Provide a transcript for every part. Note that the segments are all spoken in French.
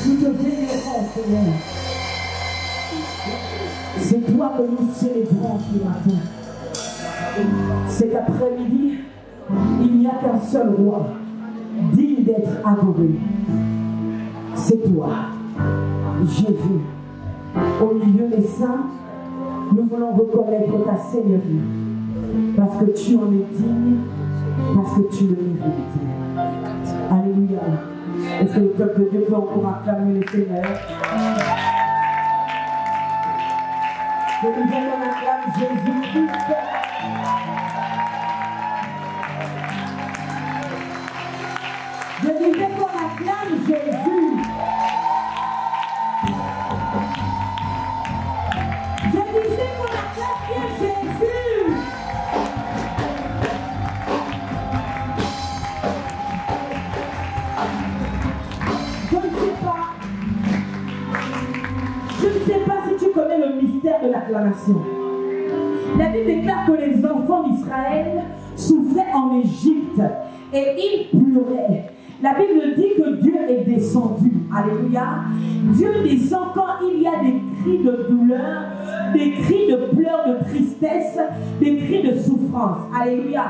Nous te vénérons, Seigneur. C'est toi que nous célébrons ce matin. Cet après-midi, il n'y a qu'un seul roi digne d'être adoré. C'est toi, Jésus. Au milieu des saints, nous voulons reconnaître ta Seigneurie. Parce que tu en es digne, parce que tu le mérites. Alléluia. Est-ce que le peuple de Dieu peut encore acclamer le Seigneur? Que nous allons acclamer Jésus-Christ. Je disais qu'on acclame Jésus. Je disais qu'on acclame bien Jésus. Je ne sais pas si tu connais le mystère de l'acclamation. La Bible déclare que les enfants d'Israël souffraient en Égypte et ils pleuraient. La Bible dit que Dieu est descendu. Alléluia. Dieu descend quand il y a des cris de douleur, des cris de pleurs, de tristesse, des cris de souffrance. Alléluia.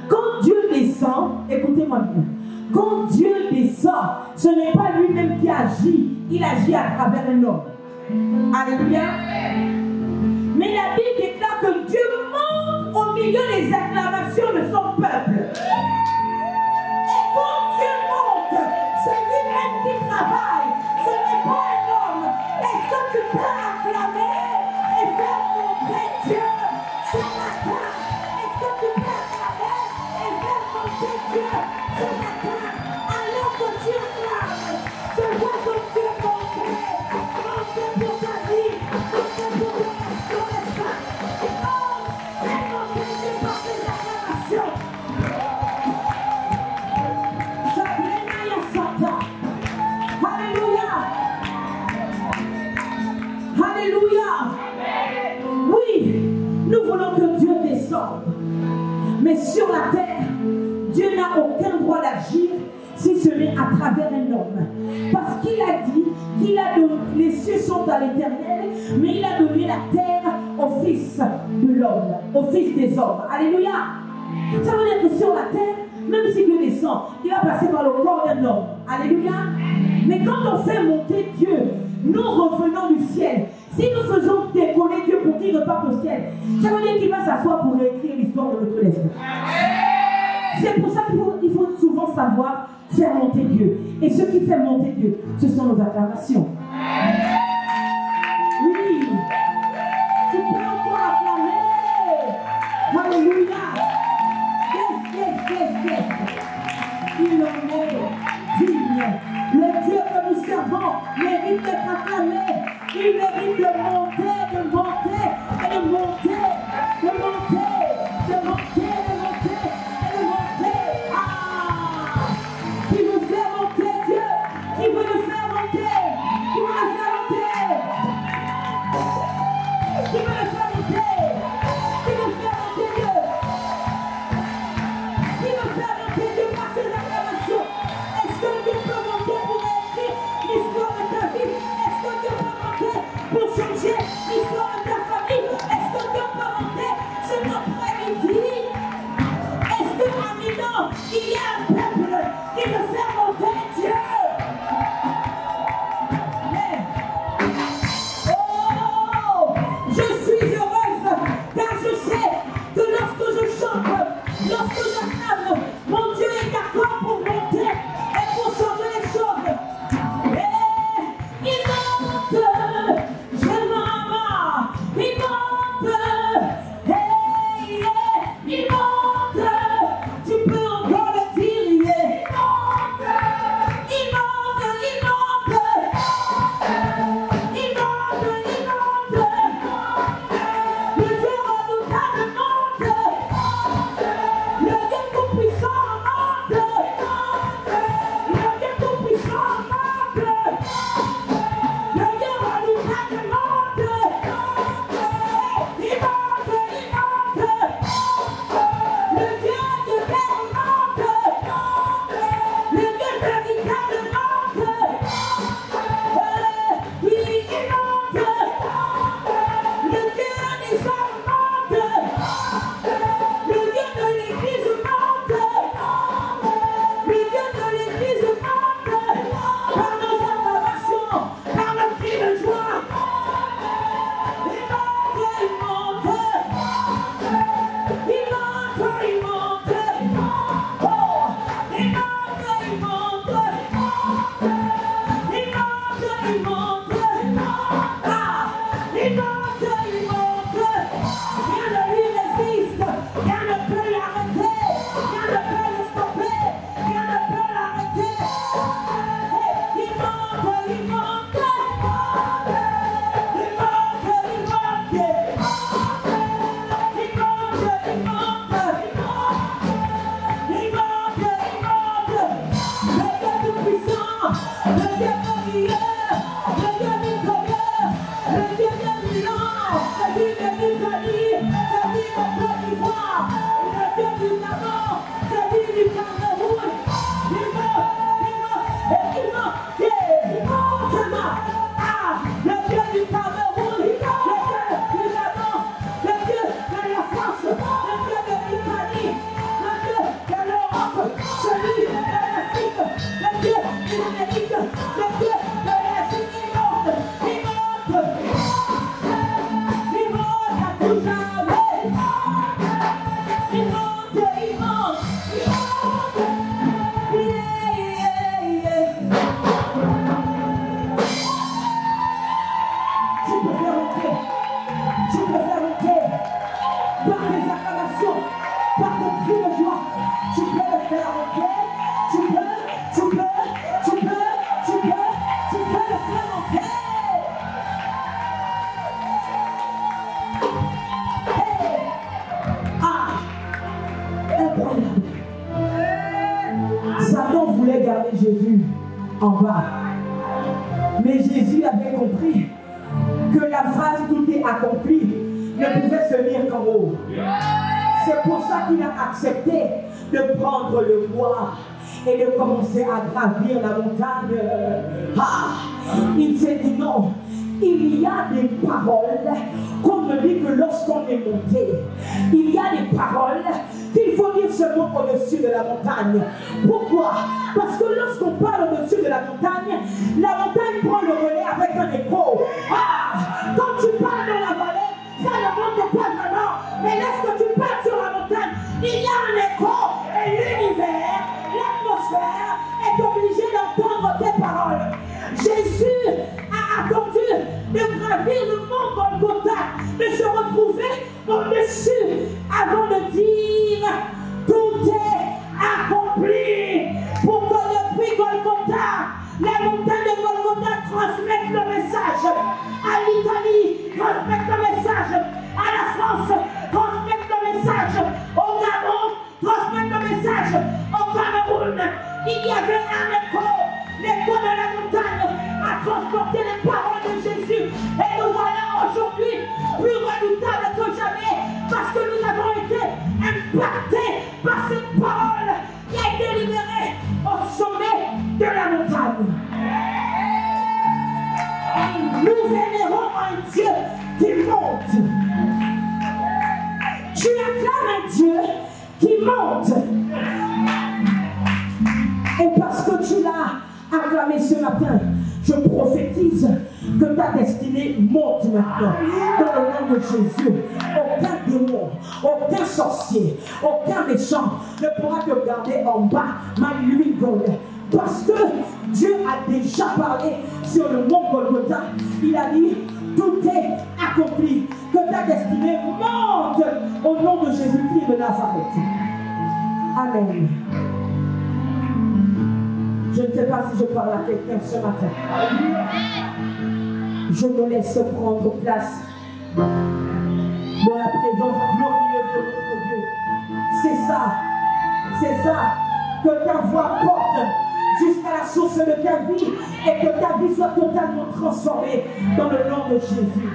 Quand Dieu descend, écoutez-moi bien, quand Dieu descend, ce n'est pas lui-même qui agit, il agit à travers un homme. Alléluia. Mais la Bible déclare que Dieu monte au milieu des acclamations de son peuple. Et quand Dieu monte, c'est lui-même qui travaille, ce n'est pas un homme. Est-ce que tu peux acclamer et faire monter Dieu ce matin? Est-ce que tu peux acclamer et faire monter Dieu ce matin? Alors que tu acclames, je vois ton Dieu monter. Monter pour ta vie, monter pour ton espace. Oh, fais monter Dieu par tes acclamations. Alléluia. Alléluia. Oui, nous voulons que Dieu descende. Mais sur la terre, Dieu n'a aucun droit d'agir si ce n'est à travers un homme. Parce qu'il a dit qu'il a donné, les cieux sont à l'Éternel, mais il a donné la terre au Fils de l'homme, au Fils des hommes. Alléluia. Ça veut dire que sur la terre, même si Dieu descend, il va passer par le corps d'un homme. Alléluia. Mais quand on fait monter Dieu, nous revenons du ciel. Si nous faisons décoller Dieu pour qu'il reparte au ciel, ça veut dire qu'il va s'asseoir pour réécrire l'histoire de notre destin. C'est pour ça qu'il faut souvent savoir faire monter Dieu. Et ce qui fait monter Dieu, ce sont nos acclamations. Oui. Tu peux encore acclamer. Alléluia. Yes. Il en est digne. Le Dieu que nous servons mérite d'être acclamé. Il mérite de monter et de monter. Ah! Qui veut faire monter Dieu? Qui veut le faire monter? Qui veut le faire monter? Qui veut le faire monter? Qui veut faire monter Dieu? Qui veut faire monter Dieu par ses acclamations? Est-ce que Dieu peut monter pour écrire l'histoire de ta vie? Est-ce que Dieu peut monter pour changer l'histoire de ta famille? Est-ce que Dieu peut monter cet après-midi? Est-ce que maintenant il y a un peuple qui veut faire monter Dieu? Oh, je suis heureuse car je sais que lorsque je chante, lorsque j'acclame, mon Dieu est d'accord pour monter et pour changer les choses. Et il joie. Tu peux le faire, ok? Tu peux le faire, ok? Hey! Ah! Incroyable. Satan voulait garder Jésus en bas. Mais Jésus avait compris que la phrase « tout est accompli » ne pouvait se lire qu'en haut. C'est pour ça qu'il a accepté de prendre le bois et de commencer à gravir la montagne. Il s'est dit non. Il y a des paroles qu'on me dit que lorsqu'on est monté, il y a des paroles qu'il faut dire seulement au-dessus de la montagne. Pourquoi? Parce que lorsqu'on parle au-dessus de la montagne prend le relais avec un écho. Quand tu parles dans la vallée, ça ne monte pas vraiment. Mais lorsque tu parles sur la montagne, il y a un écho et l'univers, l'atmosphère est obligé d'entendre tes paroles. Jésus a attendu de gravir le mont Golgotha, de se retrouver au-dessus avant de dire tout est accompli. Pour que depuis Golgotha, la montagne de Golgotha transmette le message à l'Italie, transmette le message à la France, transmette le message au Gabon, transmette le message au Cameroun. Il y avait un écho. L'écho de la montagne a transporté les paroles de Jésus. Et nous voilà aujourd'hui plus redoutables que jamais parce que nous avons été impactés par cette parole qui a été libérée au sommet de la montagne. Nous vénérons un Dieu qui monte. Tu acclames un Dieu qui monte. Et parce que tu l'as acclamé ce matin, je prophétise que ta destinée monte maintenant dans le nom de Jésus. Aucun démon, aucun sorcier, aucun méchant ne pourra te garder en bas, Manuel, parce que Dieu a déjà parlé sur le mont Golgotha. Il a dit tout est accompli, que ta destinée monte au nom de Jésus-Christ de Nazareth. Amen. Je ne sais pas si je parle à quelqu'un ce matin. Je me laisse prendre place dans la présence glorieuse de notre Dieu. C'est ça que ta voix porte jusqu'à la source de ta vie et que ta vie soit totalement transformée dans le nom de Jésus.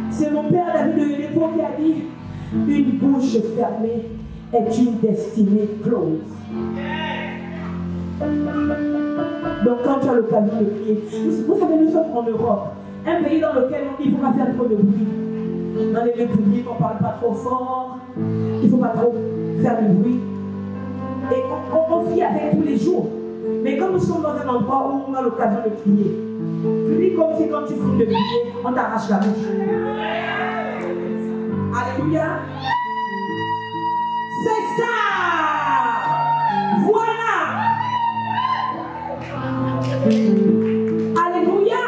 C'est mon père David de Hélépon qui a dit: une bouche fermée est une destinée close. Donc quand tu as l'occasion de prier, vous savez, nous sommes en Europe, un pays dans lequel il ne faut pas faire trop de bruit. Dans les lieux publics, on ne parle pas trop fort, il ne faut pas trop faire de bruit. Et on vit avec tous les jours. Mais comme nous sommes dans un endroit où on a l'occasion de prier, prie comme si quand tu finis de prier, on t'arrache la bouche. Alléluia. C'est ça. Voilà. Alléluia.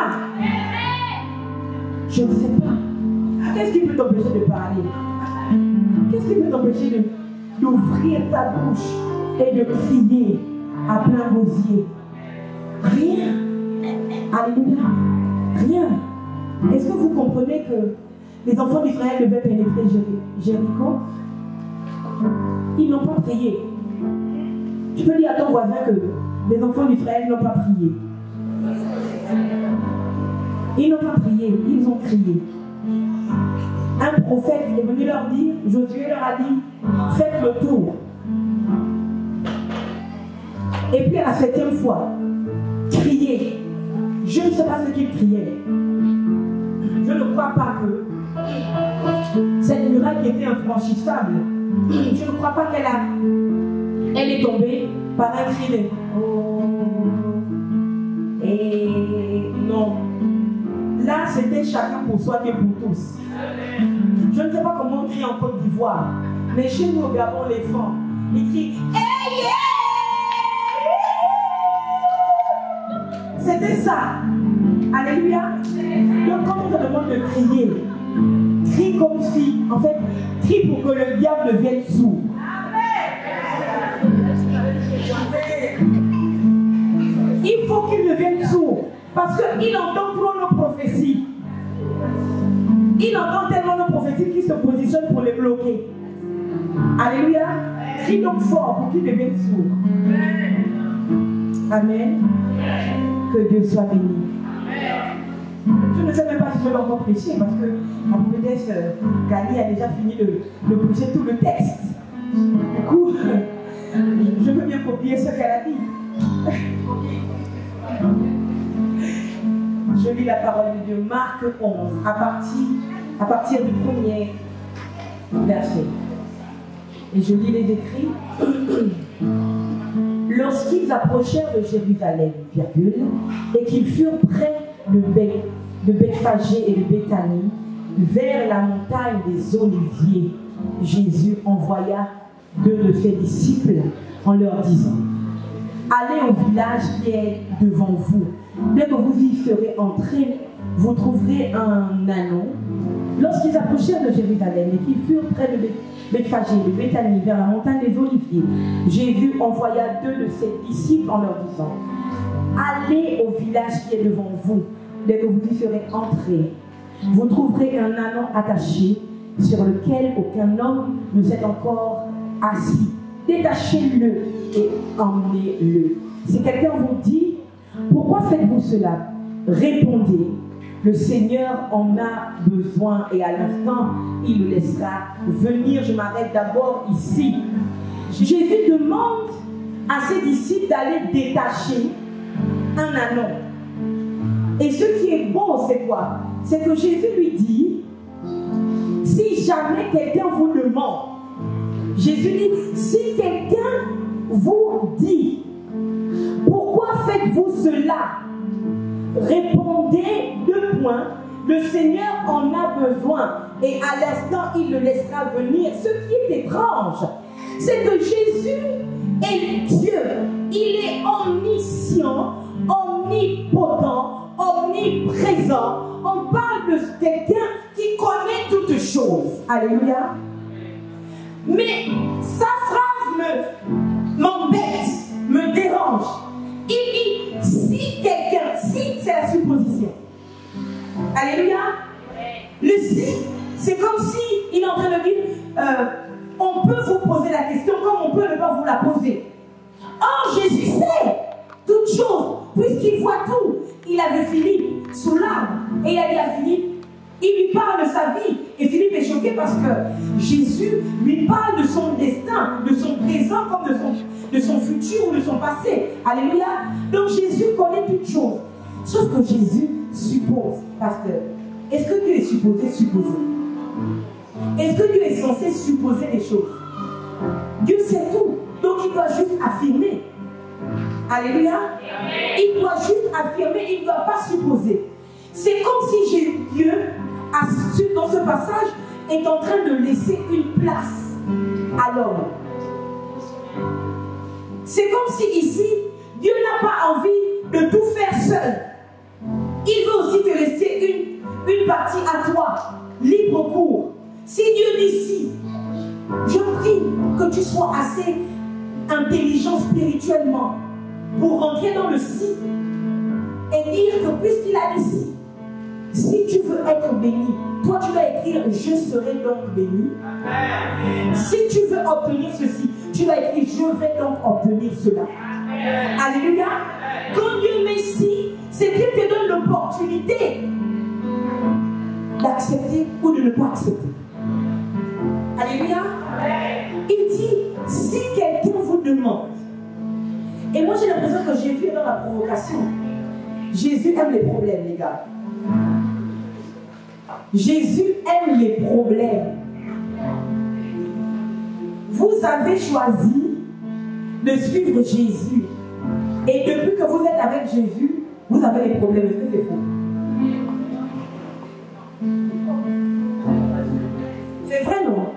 Je ne sais pas. Qu'est-ce qui peut t'empêcher de parler? Qu'est-ce qui peut t'empêcher d'ouvrir ta bouche et de crier à plein gosier? Rien. Alléluia. Rien. Est-ce que vous comprenez que les enfants d'Israël devaient pénétrer Jéricho? Ils n'ont pas prié. Tu peux dire à ton voisin que les enfants d'Israël n'ont pas prié. Ils n'ont pas prié, ils ont crié. Un prophète est venu leur dire, Josué leur a dit, faites le tour. Et puis à la 7e fois, criez. Je ne sais pas ce qu'ils criaient. Je ne crois pas que cette muraille qui était infranchissable, je ne crois pas elle est tombée par un cri de oh. Et non. Là, c'était chacun pour soi et pour tous. Je ne sais pas comment on crie en Côte d'Ivoire, mais chez nous au Gabon, les femmes, ils crient hey, yeah! C'était ça. Alléluia. Donc quand on te demande de crier, crie comme si, en fait, crie pour que le diable devienne sourd. Parce qu'il entend trop nos prophéties. Il entend tellement nos prophéties qu'il se positionne pour les bloquer. Alléluia. Crie donc fort pour qu'il devienne sourd. Amen. Que Dieu soit béni. Je ne sais même pas si je vais encore prêcher parce que ma prophétesse Gali a déjà fini de prêcher tout le texte. Du coup, je peux bien copier ce qu'elle a dit. Je lis la parole de Dieu, Marc 11, à partir du premier verset. Et je lis les écrits. Lorsqu'ils approchèrent de Jérusalem, et qu'ils furent près de Bethphagée et de Béthanie, vers la montagne des Oliviers, Jésus envoya 2 de ses disciples en leur disant: allez au village qui est devant vous. Dès que vous y serez entrés, vous trouverez un ânon. Lorsqu'ils approchèrent de Jérusalem et qu'ils furent près de Bethphagée, de Béthanie, vers la montagne des Oliviers, Jésus envoya 2 de ses disciples en leur disant: allez au village qui est devant vous. Dès que vous y serez entrés, vous trouverez un ânon attaché sur lequel aucun homme ne s'est encore assis. Détachez-le et emmenez-le. Si quelqu'un vous dit: pourquoi faites-vous cela? Répondez: le Seigneur en a besoin et à l'instant, il le laissera venir. Je m'arrête d'abord ici. Jésus demande à ses disciples d'aller détacher un ânon. Et ce qui est beau, c'est quoi? C'est que Jésus lui dit: si jamais quelqu'un vous demande, Jésus dit, si quelqu'un vous dit, pourquoi faites-vous cela? Répondez 2 points. Le Seigneur en a besoin et à l'instant il le laissera venir. Ce qui est étrange, c'est que Jésus est Dieu. Il est omniscient, omnipotent, omniprésent. On parle de quelqu'un qui connaît toutes choses. Alléluia. Mais sa phrase m'embête, me dérange. Il dit, si quelqu'un, si c'est la supposition. Alléluia. Le si, c'est comme si il est en train de dire, on peut vous poser la question comme on peut ne pas vous la poser. Or, Jésus sait toutes choses, puisqu'il voit tout. Il avait Philippe sous l'arbre, et il a dit à Philippe, il lui parle de sa vie. Et Philippe est choqué parce que Jésus lui parle de son destin, de son présent comme de son futur ou de son passé. Alléluia. Donc Jésus connaît toutes choses. Sauf que Jésus suppose. Pasteur, est-ce que Dieu est supposé supposer? Est-ce que Dieu est censé supposer les choses? Dieu sait tout. Donc il doit juste affirmer. Alléluia. Il doit juste affirmer, il ne doit pas supposer. C'est comme si Dieu, dans ce passage, est en train de laisser une place à l'homme. C'est comme si ici, Dieu n'a pas envie de tout faire seul. Il veut aussi te laisser une partie à toi, libre cours. Si Dieu dit si, je prie que tu sois assez intelligent spirituellement pour rentrer dans le si et dire que puisqu'il a dit si, si tu veux être béni, toi tu vas écrire je serai donc béni. Si tu veux obtenir ceci, tu vas écrire je vais donc obtenir cela. Alléluia. Quand Dieu met si, c'est qu'il te donne l'opportunité d'accepter ou de ne pas accepter. Alléluia. Il dit si quelqu'un vous demande. Et moi j'ai l'impression que Jésus est dans la provocation. Jésus aime les problèmes, les gars. Jésus aime les problèmes. Vous avez choisi de suivre Jésus. Et depuis que vous êtes avec Jésus, vous avez des problèmes. Est-ce que c'est faux? C'est vrai, non?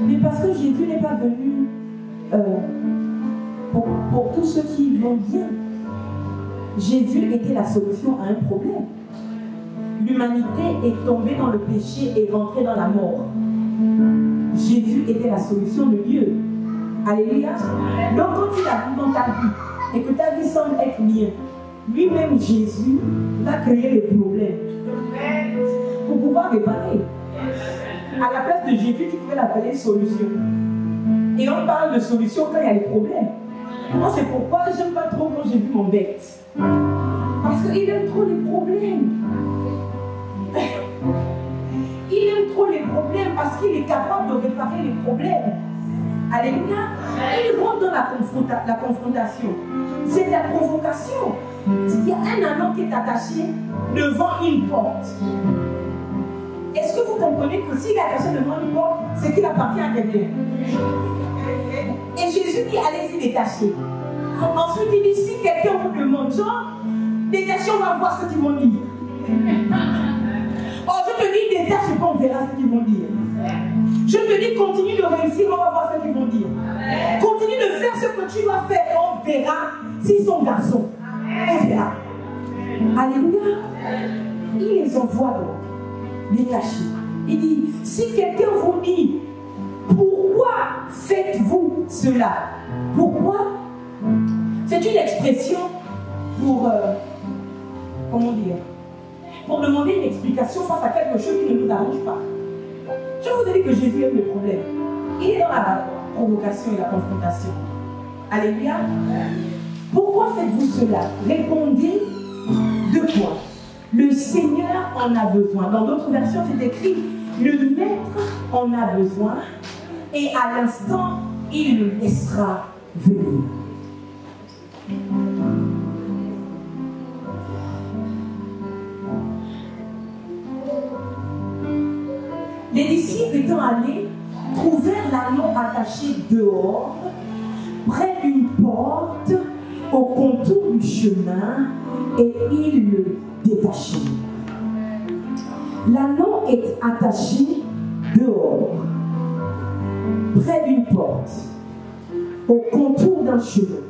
Mais parce que Jésus n'est pas venu pour tous ceux qui vont bien. Jésus était la solution à un problème. L'humanité est tombée dans le péché et rentrée dans la mort. Jésus était la solution de Dieu. Alléluia. Donc quand il arrive dans ta vie et que ta vie semble être bien, lui-même Jésus va créer les problèmes pour pouvoir réparer. À la place de Jésus, tu peux l'appeler solution. Et on parle de solution quand il y a des problèmes. Moi, c'est pourquoi j'aime pas trop quand Jésus m'embête. Parce qu'il aime trop les problèmes. Il aime trop les problèmes parce qu'il est capable de réparer les problèmes. Alléluia. Il rentre dans la confrontation. C'est de la provocation. Il y a un anneau qui est attaché devant une porte. Est-ce que vous comprenez que s'il est attaché devant une porte, c'est qu'il appartient à quelqu'un? Et Jésus dit, allez-y détacher. Ensuite, il dit, si quelqu'un vous demande, genre, détachez, on va voir ce qu'ils vont dire. Oh, je te dis, détache, et on verra ce qu'ils vont dire. Je te dis, continue de réussir, on va voir ce qu'ils vont dire. Continue de faire ce que tu dois faire, et on verra s'ils sont garçons. On verra. Alléluia. Il les envoie donc détachés. Il dit, si quelqu'un vous dit, pourquoi faites-vous cela? Pourquoi? C'est une expression pour, comment dire, pour demander une explication face à quelque chose qui ne nous arrange pas. Je vous ai dit que Jésus aime le problème. Il est dans la provocation et la confrontation. Alléluia. Pourquoi faites-vous cela? Répondez de quoi? Le Seigneur en a besoin. Dans d'autres versions, c'est écrit, le Maître en a besoin et à l'instant, il le laissera venir. Les disciples étant allés, trouvèrent l'anneau attaché dehors, près d'une porte, au contour du chemin, et ils le détachèrent. L'anneau est attaché dehors, près d'une porte, au contour d'un chemin.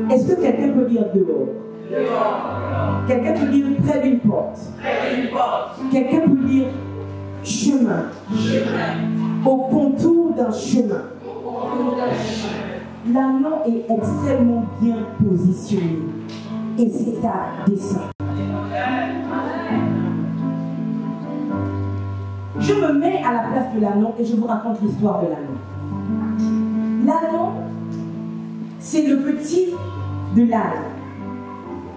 Est-ce que quelqu'un peut dire dehors? Dehors. Quelqu'un peut dire près d'une porte? Près d'une porte. Quelqu'un peut dire chemin? Chemin. Au contour d'un chemin. Au contour d'un chemin. L'anneau est extrêmement bien positionné. Et c'est à dessein. Je me mets à la place de l'anneau et je vous raconte l'histoire de l'anneau. L'anneau, c'est le petit de l'âne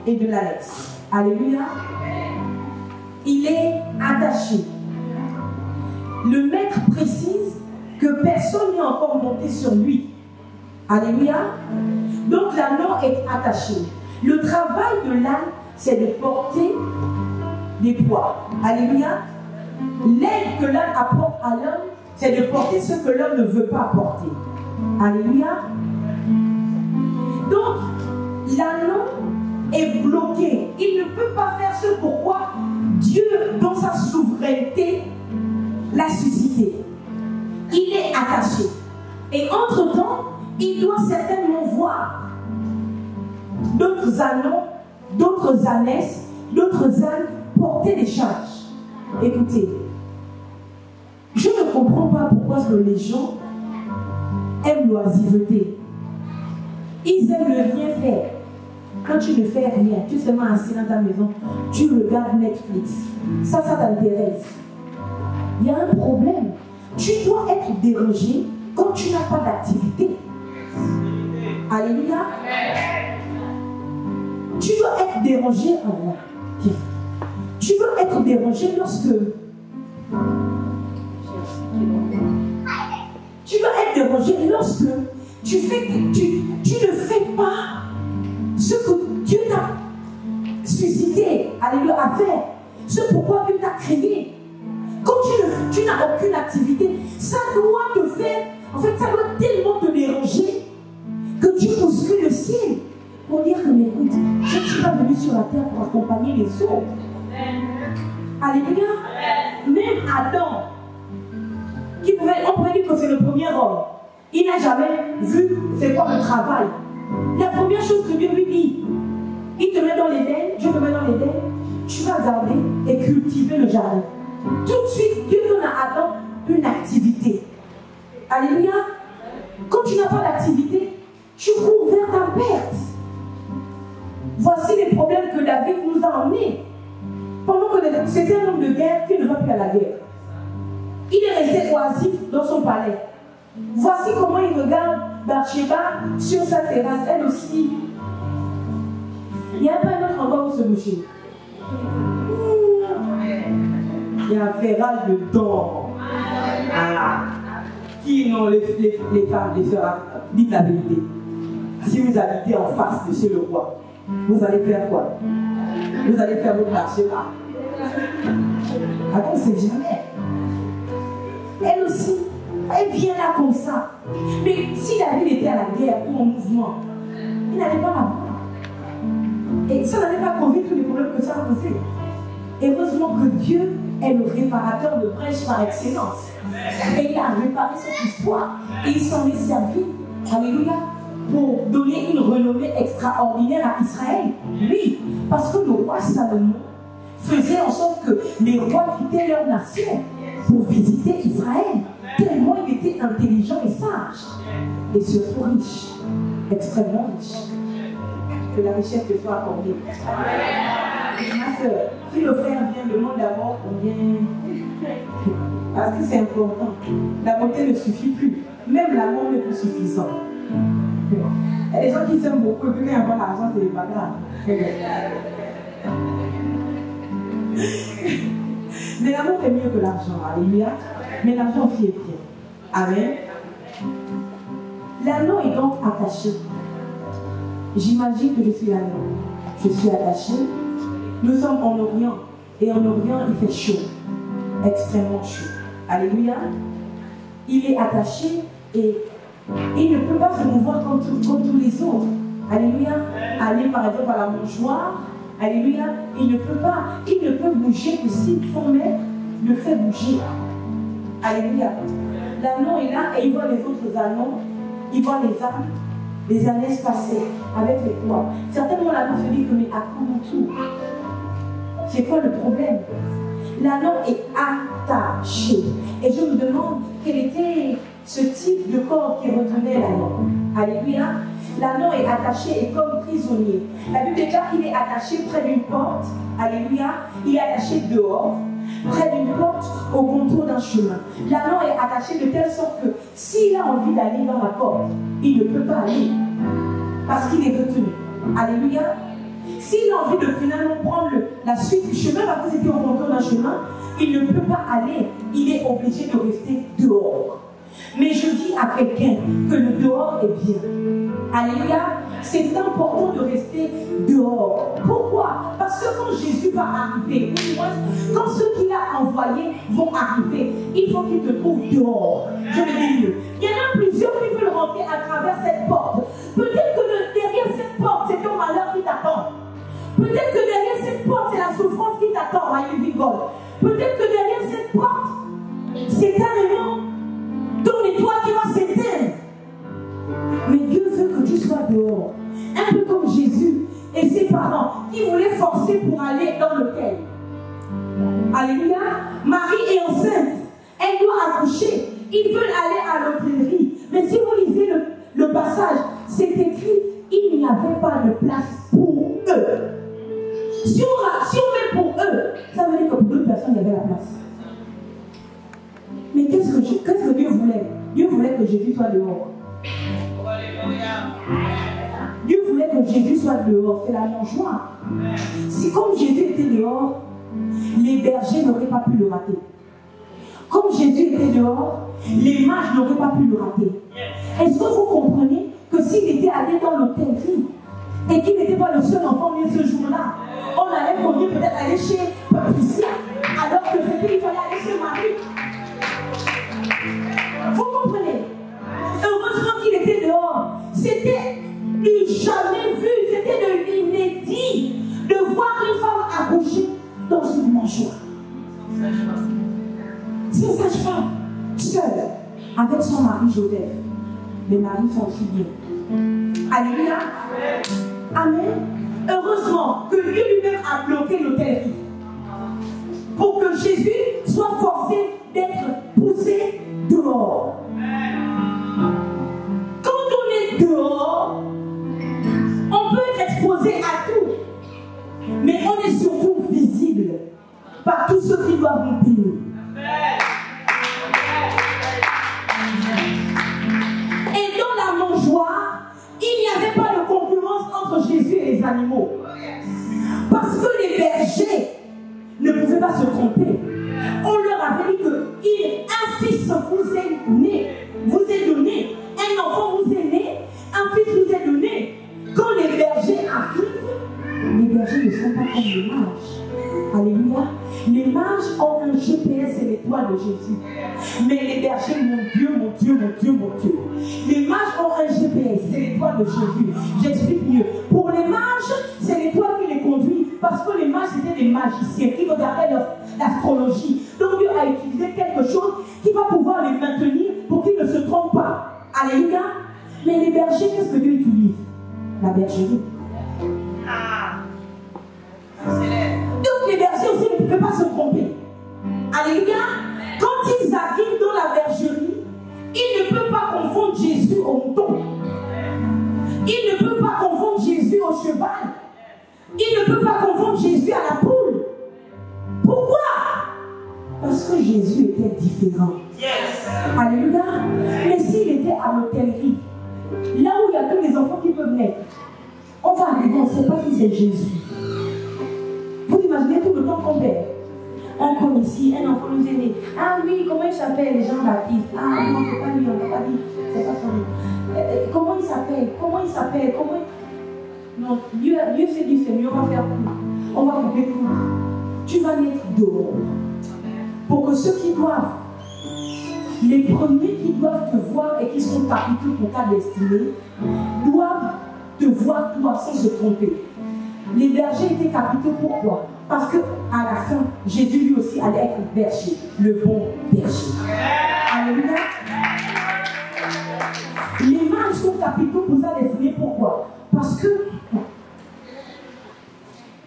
et de l'ânesse. Alléluia. Il est attaché. Le maître précise que personne n'est encore monté sur lui. Alléluia. Donc l'anneau est attaché. Le travail de l'âne, c'est de porter des poids. Alléluia. L'aide que l'âne apporte à l'homme, c'est de porter ce que l'homme ne veut pas porter. Alléluia. Donc, l'anneau est bloqué. Il ne peut pas faire ce pourquoi Dieu, dans sa souveraineté, l'a suscité. Il est attaché. Et entre-temps, il doit certainement voir d'autres anneaux, d'autres ânesses, d'autres ânes porter des charges. Écoutez, je ne comprends pas pourquoi les gens aiment l'oisiveté. Ils aiment ne rien faire. Quand tu ne fais rien, tu es seulement assis dans ta maison, tu regardes Netflix. Ça t'intéresse. Il y a un problème. Tu dois être dérangé quand tu n'as pas d'activité. Alléluia. Tu dois être dérangé en là. Tu dois être dérangé lorsque tu ne fais pas ce que Dieu t'a suscité, alléluia, à faire. Ce pourquoi Dieu t'a créé. Quand tu n'as aucune activité, ça doit te faire, en fait, ça doit tellement te déranger que tu bouscules le ciel pour dire que, mais écoute, je ne suis pas venu sur la terre pour accompagner les autres. Alléluia. Même Adam, on pourrait dire que c'est le premier homme, il n'a jamais vu c'est quoi le travail. La première chose que Dieu lui dit, il te met dans l'Éden, je te mets dans l'Éden, tu vas garder et cultiver le jardin. Tout de suite, Dieu donne à Adam une activité. Alléluia. Quand tu n'as pas d'activité, tu cours vers ta perte. Voici les problèmes que David nous a emmenés. Pendant que c'était un homme de guerre qui ne va plus à la guerre. Il est resté oisif dans son palais. Voici comment il regarde Bathsheba sur sa terrasse. Elle aussi. Il n'y a pas un autre endroit où se bouger. Il y a un ferrage dedans. Ah. Qui non, les femmes, les sœurs, dites la vérité. Si vous habitez en face de chez le roi, vous allez faire quoi? Vous allez faire votre marché là. Attends, c'est jamais. Elle aussi, elle vient là comme ça. Mais si David était à la guerre ou en mouvement, il n'allait pas la voir. Et ça n'allait pas conduire tous les problèmes que ça a posé. Heureusement que Dieu est le réparateur de brèches par excellence. Et il a réparé cette histoire. Et il s'en est servi. Alléluia. Pour donner une renommée extraordinaire à Israël. Oui, parce que le roi Salomon faisait en sorte que les rois quittaient leur nation pour visiter Israël. Tellement il était intelligent et sage. Et surtout riche. Extrêmement riche. Que la richesse te soit accordée. Ma soeur, si le frère vient, demande d'abord combien. Parce que c'est important. La beauté ne suffit plus. Même l'amour n'est plus suffisant. Il y a des gens qui s'aiment beaucoup et puis quand il n'y a pas l'argent, c'est des bagarres. Mais l'amour est mieux que l'argent, alléluia. Mais l'argent aussi est bien. Amen. L'anneau est donc attaché. J'imagine que je suis l'anneau. Je suis attaché. Nous sommes en Orient. Et en Orient, il fait chaud. Extrêmement chaud. Alléluia. Il est attaché et il ne peut pas se mouvoir comme tous les autres. Alléluia. Aller par exemple à la mangeoire. Alléluia. Il ne peut pas. Il ne peut bouger que si son maître le fait bouger. Alléluia. L'anneau est là et il voit les autres anneaux. Il voit les années se passer avec les poids. Certainement l'anneau se dit que mais à quoi mon tour? C'est quoi le problème? L'anneau est attaché. Et je me demande quel était ce type de corps qui retenait l'anneau. Alléluia. L'anneau est attaché et comme prisonnier. La Bible déclare qu'il est attaché près d'une porte. Alléluia. Il est attaché dehors, près d'une porte, au contour d'un chemin. L'anneau est attaché de telle sorte que s'il a envie d'aller dans la porte, il ne peut pas aller. Parce qu'il est retenu. Alléluia. S'il a envie de finalement prendre la suite du chemin, parce que c'était au contour d'un chemin, il ne peut pas aller. Il est obligé de rester dehors. Mais je dis à quelqu'un que le dehors est bien. Alléluia. C'est important de rester dehors. Pourquoi? Parce que quand Jésus va arriver, ou moins, quand ceux qu'il a envoyés vont arriver, il faut qu'ils te trouvent dehors. Je le dis mieux. Il y en a plusieurs qui veulent rentrer à travers cette porte. Peut-être que derrière cette porte, c'est ton malheur qui t'attend. Peut-être que derrière cette porte, c'est la souffrance qui t'attend à Yuvigol. Peut-être que derrière cette porte, c'est carrément ton étoile qui va s'éteindre. Mais Dieu veut que tu sois dehors. Un peu comme Jésus et ses parents qui voulaient forcer pour aller dans l'hôtel. Alléluia. Marie est enceinte. Elle doit accoucher. Ils veulent aller à l'hôtellerie. Mais si vous lisez le passage, c'est écrit, il n'y avait pas de place pour eux. Si on met pour eux, ça veut dire que pour d'autres personnes, il y avait la place. Mais qu'est-ce que Dieu voulait? Dieu voulait que Jésus soit dehors. Dieu voulait que Jésus soit dehors. C'est la mangeoire. Si comme Jésus était dehors, les bergers n'auraient pas pu le rater. Comme Jésus était dehors, les mages n'auraient pas pu le rater. Est-ce que vous comprenez que s'il était allé dans l'hôtellerie et qu'il n'était pas le seul enfant né ce jour-là, on allait conduire peut-être aller chez Patricia, alors que c'était il fallait aller chez Marie. Vous comprenez? Heureusement qu'il était dehors. C'était du jamais vu, c'était de l'inédit de voir une femme accoucher dans une mangeoire. C'est une sage-femme, seule, avec son mari Joseph. Les maris sont aussi bien. Alléluia. Amen. Heureusement que Dieu lui-même a bloqué l'hôtellerie pour que Jésus soit forcé d'être poussé dehors. Quand on est dehors, on peut être exposé à tout. animaux. Parce que les bergers ne pouvaient pas se tromper. On leur avait dit qu'un fils vous est né, vous est donné, un enfant vous est né, un fils vous est donné. Quand les bergers arrivent, les bergers ne sont pas comme les mages. Alléluia. Les mages ont un GPS et l'étoile de Jésus. Mais les bergers, mon Dieu, mon Dieu, mon Dieu, mon Dieu. Les mages ont un GPS, c'est l'étoile de Jésus. J'explique mieux. Pour les mages, c'est l'étoile qui les conduit. Parce que les mages, c'était des magiciens qui regardaient l'astrologie. Donc Dieu a utilisé quelque chose qui va pouvoir les maintenir pour qu'ils ne se trompent pas. Alléluia. Mais les bergers, qu'est-ce que Dieu utilise? La bergerie. Donc les bergers aussi ne pouvaient pas se tromper. Alléluia. Quand ils arrivent dans la bergerie, ils ne peuvent pas confondre Jésus au mouton. Ils ne peuvent pas confondre Jésus au cheval. Ils ne peuvent pas confondre Jésus à la poule. Pourquoi? Parce que Jésus était différent. Yes. Alléluia. Mais s'il était à l'hôtellerie, là où il y a tous les enfants qui peuvent naître, on va arriver, on ne sait pas si c'est Jésus. Vous imaginez tout le temps qu'on perd. On connaît ici, un enfant nous est né. Ah oui, comment il s'appelle, Jean-Baptiste? Ah non, c'est pas lui, on n'a pas dit. C'est pas son nom. Comment il s'appelle? Comment il s'appelle? Non, Dieu s'est dit, c'est mieux, on va faire court. On va couper court. Tu vas naître dehors. Pour que ceux qui doivent, les premiers qui doivent te voir et qui sont capitaux pour ta destinée, doivent te voir toi sans se tromper. Les bergers étaient capitaux, pourquoi? Parce qu'à la fin, Jésus lui aussi allait être berger, le bon berger. Alléluia. Les mâles sont capitaux pour sa destinée, pourquoi? Parce que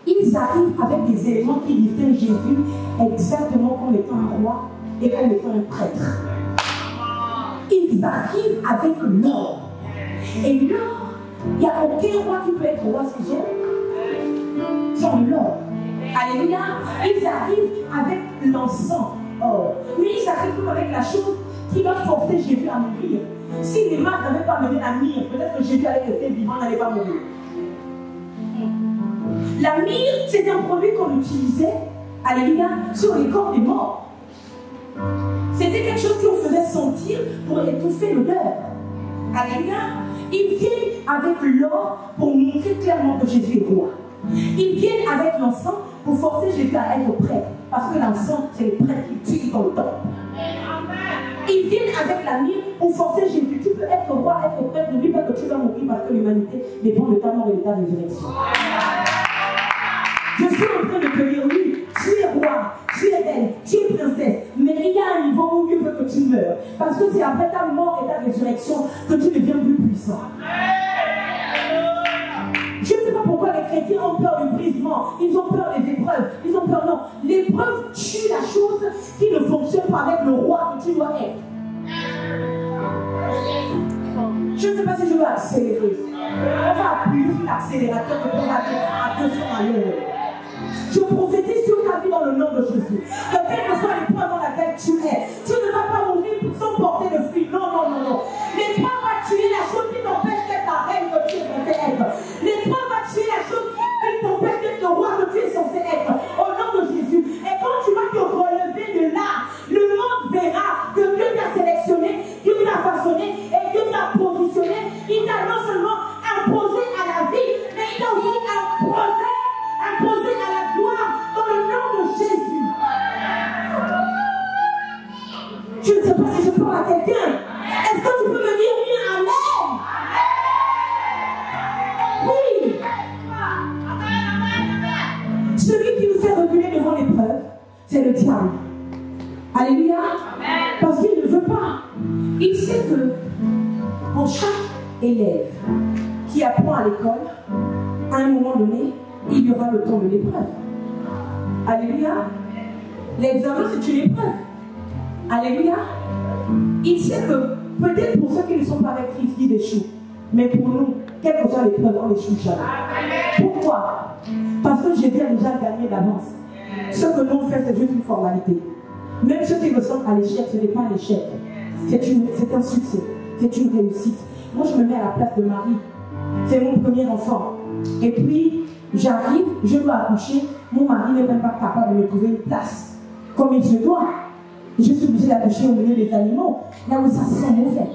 ils arrivent avec des éléments qui distinguent Jésus exactement comme étant un roi et comme étant un prêtre. Ils arrivent avec l'or. Et l'or, il n'y a aucun roi qui peut être roi sans l'or. Alléluia. Ils arrivent avec l'encens or. Mais ils arrivent avec la chose qui va forcer Jésus à mourir. Si les mages n'avaient pas mené la myrrhe, peut-être que Jésus allait rester vivant, n'allait pas mourir. La myrrhe, c'était un produit qu'on utilisait, alléluia, sur les corps des morts. C'était quelque chose qu'on faisait sentir pour étouffer l'odeur. Alléluia. Ils viennent avec l'or pour montrer clairement que Jésus est roi. Ils viennent avec l'encens pour forcer Jésus à être prêtre. Parce que l'encens, c'est le prêtre qui tue dans le temple. Ils viennent avec la myrrhe pour forcer Jésus. Tu peux être roi, être prêtre, n'oublie pas que tu vas mourir parce que l'humanité dépend de ta mort et de ta résurrection. Je suis en train de te dire, oui, tu es roi, tu es reine, tu es princesse, mais il y a un niveau où Dieu veut que tu meurs. Parce que c'est après ta mort et ta résurrection que tu deviens plus puissant. Je ne sais pas pourquoi les chrétiens ont peur du brisement, ils ont peur des épreuves, ils ont peur, non. L'épreuve tue la chose qui ne fonctionne pas avec le roi que tu dois être. Je ne sais pas si je veux accélérer. On va appuyer sur l'accélérateur pour aller à 200 à l'heure. Je prophétise sur ta vie dans le nom de Jésus. Que quelle que soit l'épreuve dans laquelle tu es, tu ne vas pas mourir sans porter de fruits. Non, non, non, non. L'épreuve va tuer la chose qui t'empêche d'être la reine que tu es censé être. L'épreuve va tuer la chose qui t'empêche d'être le roi que tu es censé être. Au nom de Jésus. Et quand tu vas te relever de là, le monde verra que Dieu t'a sélectionné, Dieu t'a façonné et Dieu t'a positionné. Il t'a non seulement imposé à la vie, mais il t'a aussi imposé à la gloire dans le nom de Jésus. Je ne sais pas si je parle à quelqu'un. Est-ce que tu peux me dire oui, amen? Oui. Celui qui nous fait reculer devant l'épreuve, c'est le diable. Alléluia. Parce qu'il ne veut pas. Il sait que pour chaque élève qui apprend à l'école, à un moment donné, il y aura le temps de l'épreuve. Alléluia. L'examen, c'est une épreuve. Alléluia. Il sait que peut-être pour ceux qui ne sont pas avec Christ, ils échouent. Mais pour nous, quelle que soit l'épreuve, on n'échoue jamais. Pourquoi? Parce que Jésus a déjà gagné d'avance. Ce que nous on fait, c'est juste une formalité. Même ceux qui ressentent à l'échec, ce n'est pas un échec. C'est un succès. C'est une réussite. Moi, je me mets à la place de Marie. C'est mon premier enfant. Et puis, j'arrive, je dois accoucher, mon mari n'est même pas capable de me trouver une place, comme il se doit. Je suis obligée d'accoucher au milieu des animaux, là où ça sent mauvais.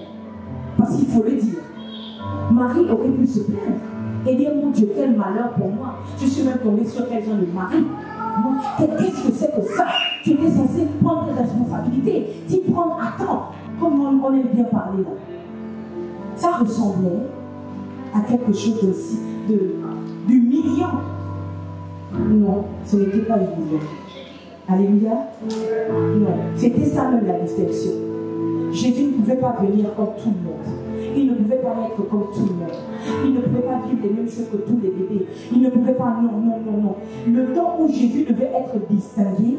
Parce qu'il faut le dire. Marie aurait pu se plaindre et dire, mon Dieu, quel malheur pour moi. Je suis même tombée sur quel genre de mari. Qu'est-ce que c'est que ça? Tu étais censé prendre tes responsabilités, t'y prendre à temps. Comme on aime bien parler là. Ça ressemblait à quelque chose d'humiliant. Non, ce n'était pas humiliant. Alléluia. Non, c'était ça même la distinction. Jésus ne pouvait pas venir comme tout le monde. Il ne pouvait pas être comme tout le monde. Il ne pouvait pas vivre les mêmes choses que tous les bébés. Il ne pouvait pas, non. Le temps où Jésus devait être distingué,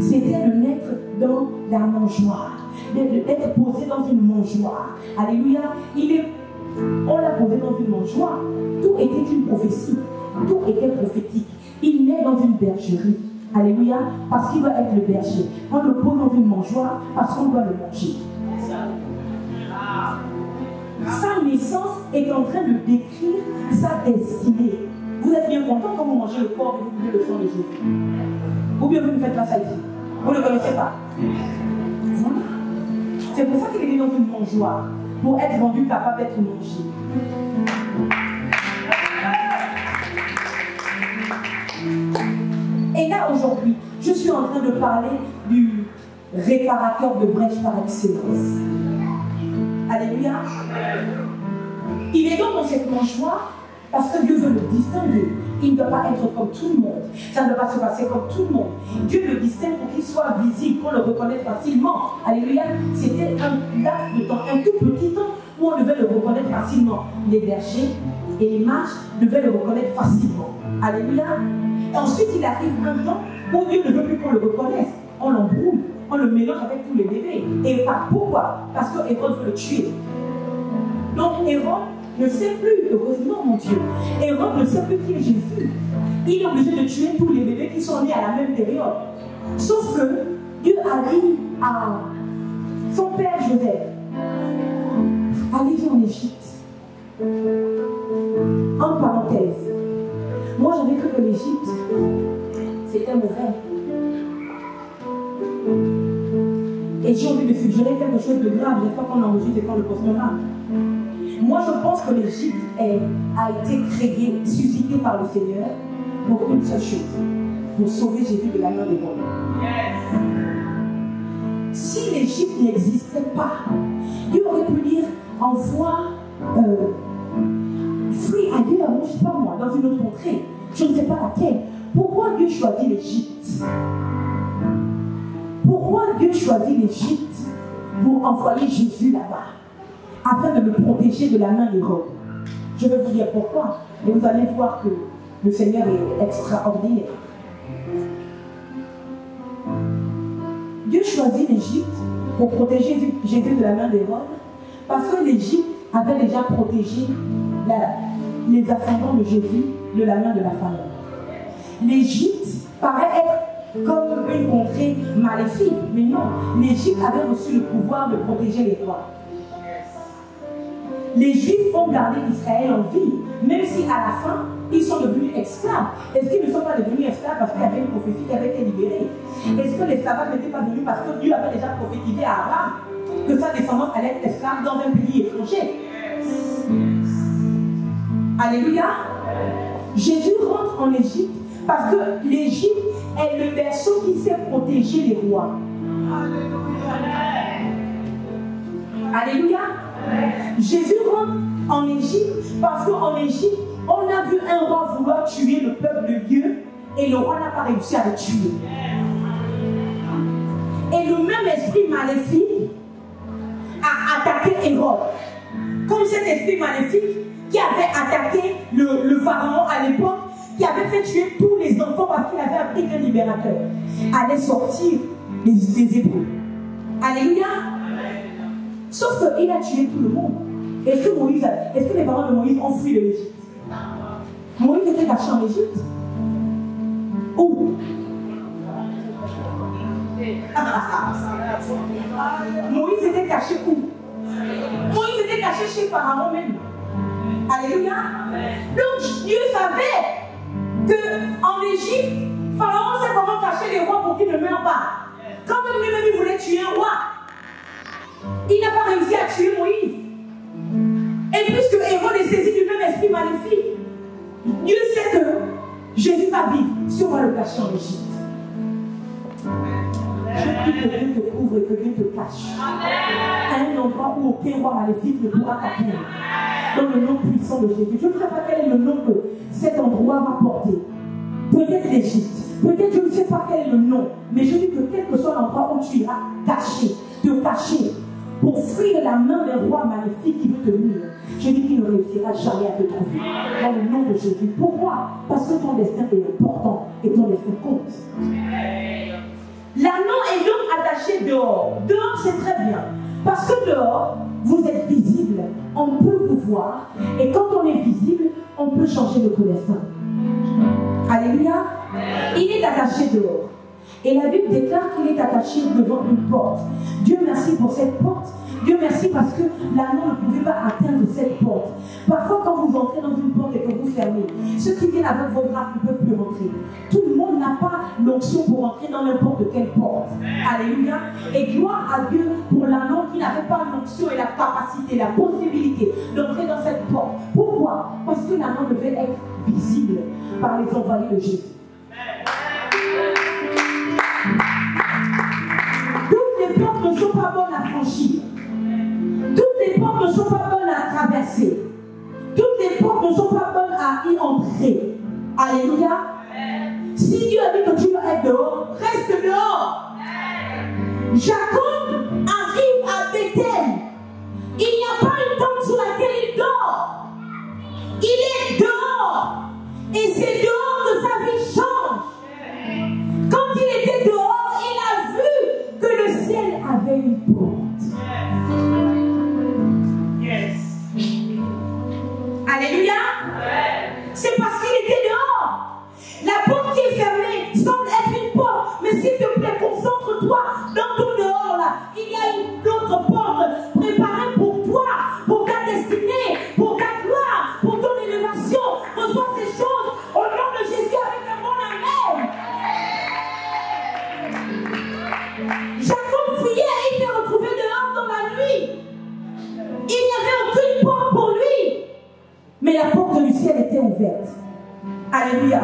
c'était de naître dans la mangeoire, d'être posé dans une mangeoire. Alléluia. On l'a posé dans une mangeoire. Tout était une prophétie. Tout était prophétique. Il naît dans une bergerie. Alléluia. Parce qu'il doit être le berger. On le pose dans une mangeoire parce qu'on doit le manger. Sa naissance est en train de décrire sa destinée. Vous êtes bien content quand vous mangez le corps et vous buvez le sang de Jésus. Ou bien vous ne faites pas ça ici. Vous ne le connaissez pas. Voilà. C'est pour ça qu'il est né dans une mangeoire. Pour être rendu capable d'être mangé. Et là aujourd'hui, je suis en train de parler du réparateur de brèches par excellence. Alléluia. Il est donc dans cette mangeoire parce que Dieu veut le distinguer. Il ne doit pas être comme tout le monde. Ça ne doit pas se passer comme tout le monde. Dieu le distingue pour qu'il soit visible, qu'on le reconnaisse facilement. Alléluia. C'était un laps de temps, un tout petit temps où on devait le reconnaître facilement. Les bergers et les mages devaient le reconnaître facilement. Alléluia. Et ensuite, il arrive un temps où Dieu ne veut plus qu'on le reconnaisse. On l'embrouille. On le mélange avec tous les bébés. Et pourquoi? Parce que Hérode veut le tuer. Donc Hérode ne sait plus, heureusement mon Dieu, Hérode ne sait plus qui est Jésus. Il est obligé de tuer tous les bébés qui sont nés à la même période. Sauf que Dieu a dit à son père Joseph, allez-y en Égypte. En parenthèse, moi j'avais cru que l'Égypte, c'était mauvais. Et j'ai envie de suggérer quelque chose de grave. J'espère qu'on enregistre et qu'on le postera. Moi, je pense que l'Égypte a été créée, suscitée par le Seigneur pour une seule chose, pour sauver Jésus de la main des Romains. Yes. Si l'Égypte n'existait pas, Dieu aurait pu dire envoie fuis ailleurs, moi, je ne sais pas moi, dans une autre contrée. Je ne sais pas laquelle. Pourquoi Dieu choisit l'Égypte? Pourquoi Dieu choisit l'Égypte pour envoyer Jésus là-bas, afin de le protéger de la main d'Hérode? Je vais vous dire pourquoi, et vous allez voir que le Seigneur est extraordinaire. Dieu choisit l'Égypte pour protéger Jésus de la main d'Hérode, parce que l'Égypte avait déjà protégé les ascendants de Jésus de la main de la femme. L'Égypte paraît être comme une contrée maléfique, mais non, l'Égypte avait reçu le pouvoir de protéger les rois. Les Juifs ont gardé Israël en vie, même si à la fin, ils sont devenus esclaves. Est-ce qu'ils ne sont pas devenus esclaves parce qu'il y avait une prophétie qui avait été libérée? Est-ce que l'esclavage n'était pas venu parce que Dieu avait déjà prophétisé à Abraham que sa descendance allait être esclave dans un pays étranger? Alléluia. Jésus rentre en Égypte parce que l'Égypte est le berceau qui sait protéger les rois. Alléluia. Jésus rentre en Égypte parce qu'en Égypte, on a vu un roi vouloir tuer le peuple de Dieu et le roi n'a pas réussi à le tuer. Et le même esprit maléfique a attaqué Hérode. Comme cet esprit maléfique qui avait attaqué le pharaon à l'époque, qui avait fait tuer tous les enfants parce qu'il avait appris qu'un libérateur allait sortir des Hébreux. Alléluia. Sauf qu'il a tué tout le monde. Est-ce que les parents de Moïse ont fui de l'Égypte? Moïse était caché en Égypte. Où? Moïse était caché où? Moïse était caché chez Pharaon même. Alléluia. Donc Dieu savait qu'en Égypte, Pharaon sait comment cacher les rois pour qu'ils ne meurent pas. Quand lui-même il voulait tuer un roi, il n'a pas réussi à tuer Moïse. Et puisque Hérode est saisi du même esprit maléfique, Dieu sait que Jésus va vivre si on va le cacher en Égypte. Je prie que Dieu te couvre et que Dieu te cache à un endroit où aucun roi maléfique ne pourra t'atteindre. Dans le nom puissant de Jésus. Je ne sais pas quel est le nom que cet endroit va porter. Peut-être l'Égypte. Peut-être je ne sais pas quel est le nom. Mais je dis que quel que soit l'endroit où tu iras te cacher pour fuir la main d'un roi maléfique qui veut te nuire, je dis qu'il ne réussira jamais à te trouver. Dans le nom de Jésus. Pourquoi? Parce que ton destin est important et ton destin compte. L'anneau est donc attaché dehors. Dehors, c'est très bien. Parce que dehors, vous êtes visible. On peut vous voir. Et quand on est visible, on peut changer notre destin. Alléluia. Il est attaché dehors. Et la Bible déclare qu'il est attaché devant une porte. Dieu merci pour cette porte. Dieu merci parce que l'anneau ne pouvait pas atteindre cette porte. Parfois, quand vous entrez dans une porte et que vous fermez, ceux qui viennent avec vos bras ne peuvent plus rentrer. Tout le monde n'a pas l'onction pour entrer dans n'importe quelle porte. Alléluia. Et gloire à Dieu pour l'anneau qui n'avait pas l'onction et la capacité, la possibilité d'entrer dans cette porte. Pourquoi? Parce que l'anneau devait être visible par les envoyés de Jésus. Toutes les portes ne sont pas bonnes à franchir. Toutes les portes ne sont pas bonnes à traverser. Toutes les portes ne sont pas bonnes à y entrer. Alléluia. Si Dieu a dit que tu dois être dehors, reste dehors. Jacob arrive à Bethel. Il n'y a pas une tente sur laquelle il dort. Il est dehors. Et c'est dehors que sa vie change. Quand il était dehors, il a vu que le ciel avait une porte. Alléluia. C'est parce qu'il était dehors. La porte qui est fermée semble être une porte. Mais s'il te plaît, concentre-toi dans ton dehors là. Il y a une autre porte préparée pour toi, pour ta destinée, pour ta gloire, pour ton élévation. Reçois ces choses au nom de Jésus avec un bon amen. Jacob fuyait et il s'est retrouvé dehors dans la nuit. Il n'y avait aucune porte pour lui. Mais la porte du ciel était ouverte. Alléluia.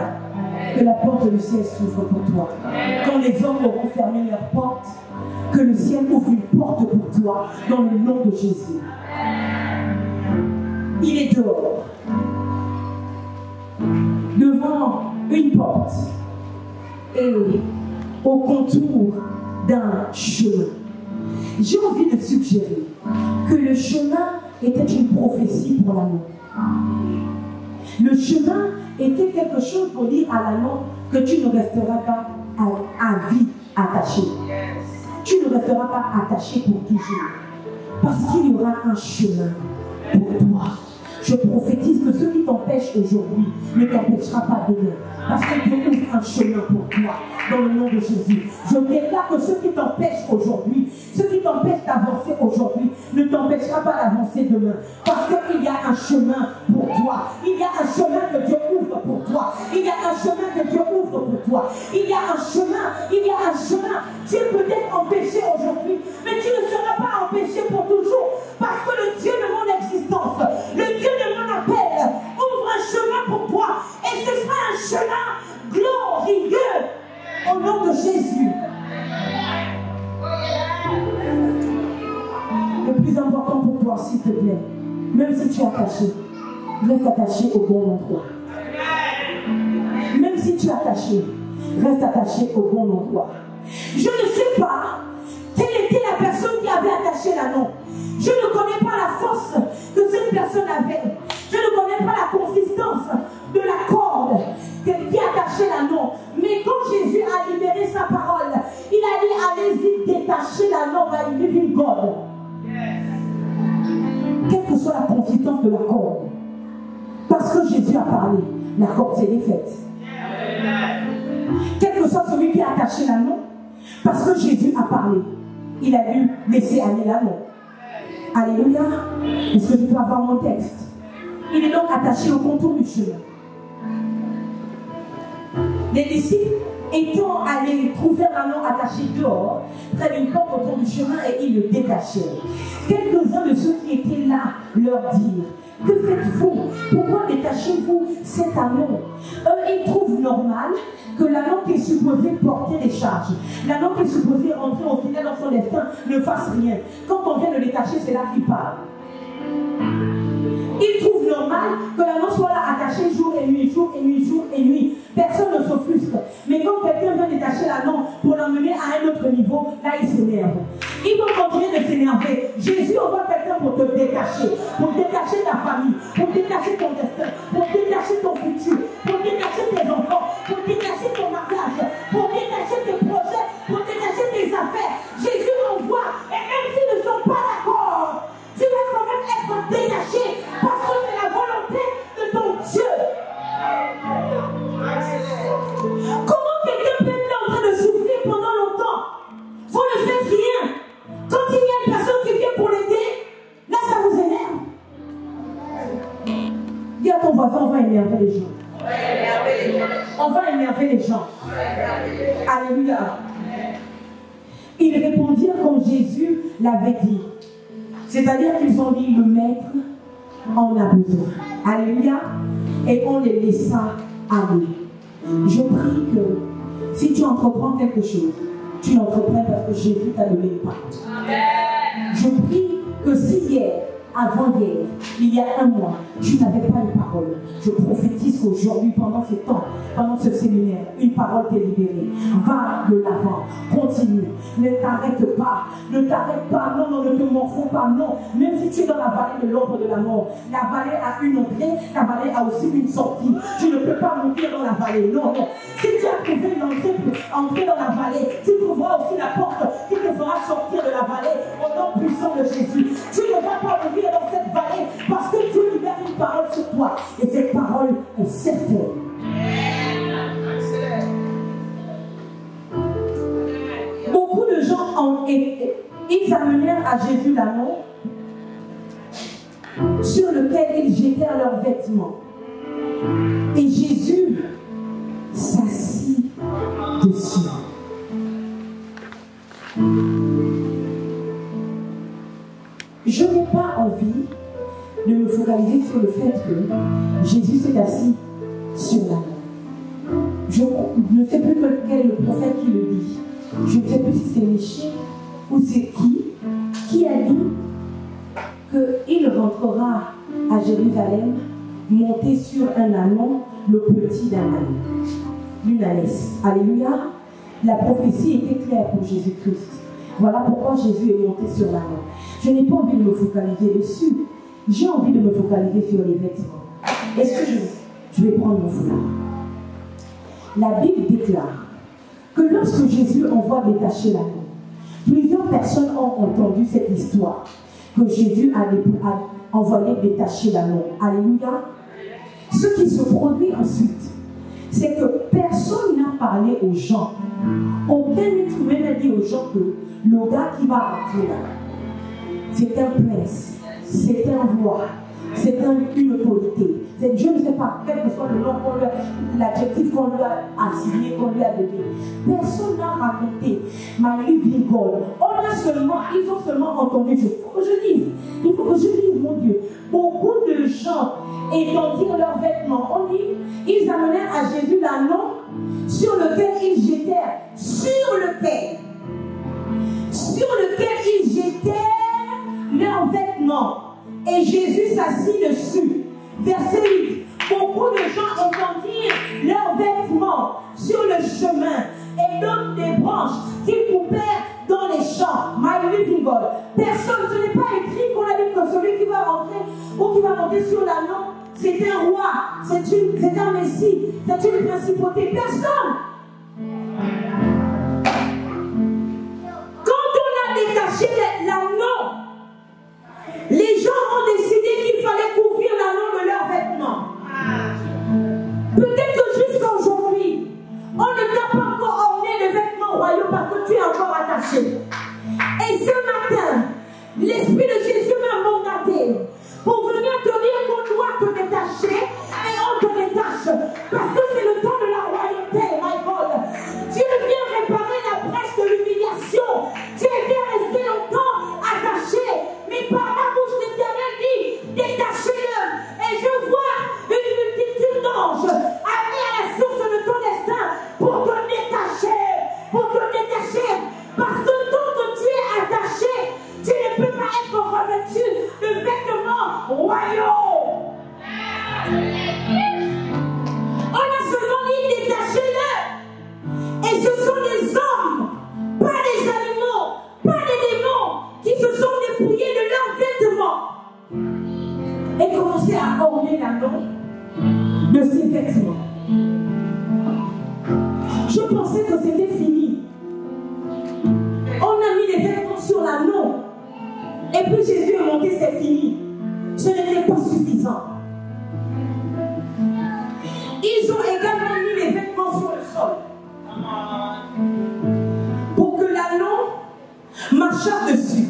Que la porte du ciel s'ouvre pour toi. Quand les hommes auront fermé leurs portes, que le ciel ouvre une porte pour toi dans le nom de Jésus. Il est dehors. Devant une porte. Et au contour d'un chemin. J'ai envie de suggérer que le chemin était une prophétie pour l'anneau. Le chemin était quelque chose pour dire à l'anneau que tu ne resteras pas à vie attaché. Tu ne resteras pas attaché pour toujours. Parce qu'il y aura un chemin pour toi. Je prophétise que ce qui t'empêche aujourd'hui ne t'empêchera pas demain. Parce que Dieu ouvre un chemin pour toi dans le nom de Jésus. Je déclare que ce qui t'empêche aujourd'hui, ce qui t'empêche d'avancer aujourd'hui, ne t'empêchera pas d'avancer demain. Parce qu'il y a un chemin pour toi. Il y a un chemin que Dieu ouvre pour toi. Il y a un chemin que Dieu ouvre pour toi. Il y a un chemin, il y a un chemin. Tu es peut-être empêché aujourd'hui, mais tu ne seras pas empêché pour toujours. Parce que le Dieu de mon existence, le Dieu de mon appel, ouvre un chemin pour toi. Et ce sera un chemin glorieux au nom de Jésus. Le plus important pour toi, s'il te plaît, même si tu es attaché, reste attaché au bon endroit. Même si tu es attaché, reste attaché au bon endroit. Je ne sais pas quelle était la personne qui avait attaché l'anneau. Je ne connais pas la force que cette personne avait. Je ne connais pas la consistance de la corde qui attachait l'anneau. Mais quand Jésus a libéré sa parole, il a dit allez-y, détachez l'anneau by living God. Quelle que soit la consistance de la corde, parce que Jésus a parlé, la corde s'est défaite. Quel que soit celui qui a attaché l'anneau, parce que Jésus a parlé, il a dû laisser aller l'anneau. Alléluia. Est-ce que je peux avoir mon texte? Il est donc attaché au contour du chemin. Les disciples étant allés trouver l'anneau attaché dehors, près d'une porte autour du chemin, et ils le détachèrent. Quelques-uns de ceux qui étaient là leur dirent: que faites-vous? Pourquoi détachez-vous cet anneau? Eux, ils trouvent normal que l'anneau qui est supposé porter des charges, l'anneau qui est supposé entrer au final dans son destin, ne fasse rien. Quand on vient le détacher, c'est là qu'il parle. Ils trouvent normal que l'anneau soit là attaché jour et nuit, jour et nuit, jour et nuit. Personne ne s'offusque. Mais quand quelqu'un veut détacher l'anneau pour l'emmener à un autre niveau, là il s'énerve. Ils vont continuer de s'énerver. Jésus envoie quelqu'un pour te détacher ta famille, pour détacher ton destin, pour détacher ton futur, pour détacher tes enfants, pour détacher ton mariage, pour détacher tes projets, pour détacher tes affaires. Jésus envoie, et même s'ils ne sont pas d'accord, tu vas quand même être détaché parce que c'est la volonté de ton Dieu. Comment quelqu'un peut être en train de souffrir pendant longtemps? Vous ne faites rien. Quand il y a une personne qui vient pour l'aider, là ça vous énerve. Dis à ton voisin, on va énerver les gens. On va énerver les gens. Alléluia. Ils répondirent comme Jésus l'avait dit. C'est-à-dire qu'ils ont dit: le maître en a besoin. Alléluia. Et on les laissa aller. Je prie que si tu entreprends quelque chose, tu l'entreprennes parce que Jésus t'a donné une parole. Je prie que si hier, avant-hier, il y a un mois, tu n'avais pas une parole, je prophétise qu'aujourd'hui, pendant ce temps, pendant ce séminaire, une parole t'est libérée. Va de l'avant, continue, ne t'arrête pas, non, non, ne te morfonds pas, non. Même si tu es dans la vallée de l'ombre de la mort, la vallée a une entrée, la vallée a aussi une sortie. Tu ne peux pas mourir dans la vallée, non, non. Si tu as trouvé l'entrée pour entrer dans la vallée, tu trouveras aussi la porte qui te fera sortir de la vallée au nom puissant de Jésus. Tu ne vas pas mourir dans cette vallée parce que Dieu libère une parole sur toi et cette parole est certaine. Beaucoup de gens ils amenèrent à Jésus l'anneau sur lequel ils jetèrent leurs vêtements et Jésus s'assit dessus. Je n'ai pas envie de me focaliser sur le fait que Jésus s'est assis sur l'anneau. Je ne sais plus quel est le prophète qui le dit. Je ne sais plus si c'est Michée ou c'est qui a dit qu'il rentrera à Jérusalem monté sur un anneau, le petit d'un anneau, d'une ânesse. Alléluia. La prophétie était claire pour Jésus-Christ. Voilà pourquoi Jésus est monté sur l'anneau. Je n'ai pas envie de me focaliser dessus. J'ai envie de me focaliser sur les vêtements. Est-ce que je vais prendre mon foulard? La Bible déclare que lorsque Jésus envoie détacher l'anneau, plusieurs personnes ont entendu cette histoire, que Jésus a envoyé détacher l'anneau. Alléluia. Ce qui se produit ensuite, c'est que personne n'a parlé aux gens. Aucun être humain n'a dit aux gens que le gars qui va entrer là, c'est un prince, c'est un roi, c'est une autorité. Je ne sais pas, quel que soit le nom, l'adjectif qu'on lui a assigné, qu'on lui a donné. Personne n'a raconté Marie Vigole. Ils ont seulement entendu. Il faut que je lise, mon Dieu. Beaucoup de gens étendirent leurs vêtements. On dit, ils amenèrent à Jésus l'anneau sur lequel ils jetèrent, leurs vêtements. Et Jésus s'assit dessus. Verset 8. Beaucoup de gens étendirent leurs vêtements sur le chemin et d'autres des branches qu'ils coupèrent dans les champs. My living God. Personne, ce n'est pas écrit qu'on a dit que celui qui va rentrer ou qui va monter sur l'anneau, c'est un roi, c'est un messie, c'est une principauté. Personne. Quand on a détaché l'anneau, les gens ont décidé qu'il fallait couvrir l'anneau de leurs vêtements. Peut-être que jusqu'à aujourd'hui, on ne t'a pas encore orné de vêtements royaux parce que tu es encore attaché. Et ce matin, l'Esprit de Jésus m'a mandaté pour venir te dire qu'on doit te détacher. royaume. On a seulement dit détachez-le. Et ce sont des hommes, pas des animaux, pas des démons, qui se sont dépouillés de leurs vêtements et commencé à orner l'anneau de ses vêtements. Je pensais que c'était fini. On a mis les vêtements sur l'anneau. Et puis Jésus est monté, c'est fini. Ce n'était pas suffisant. Ils ont également mis les vêtements sur le sol. Pour que l'anneau marchât dessus.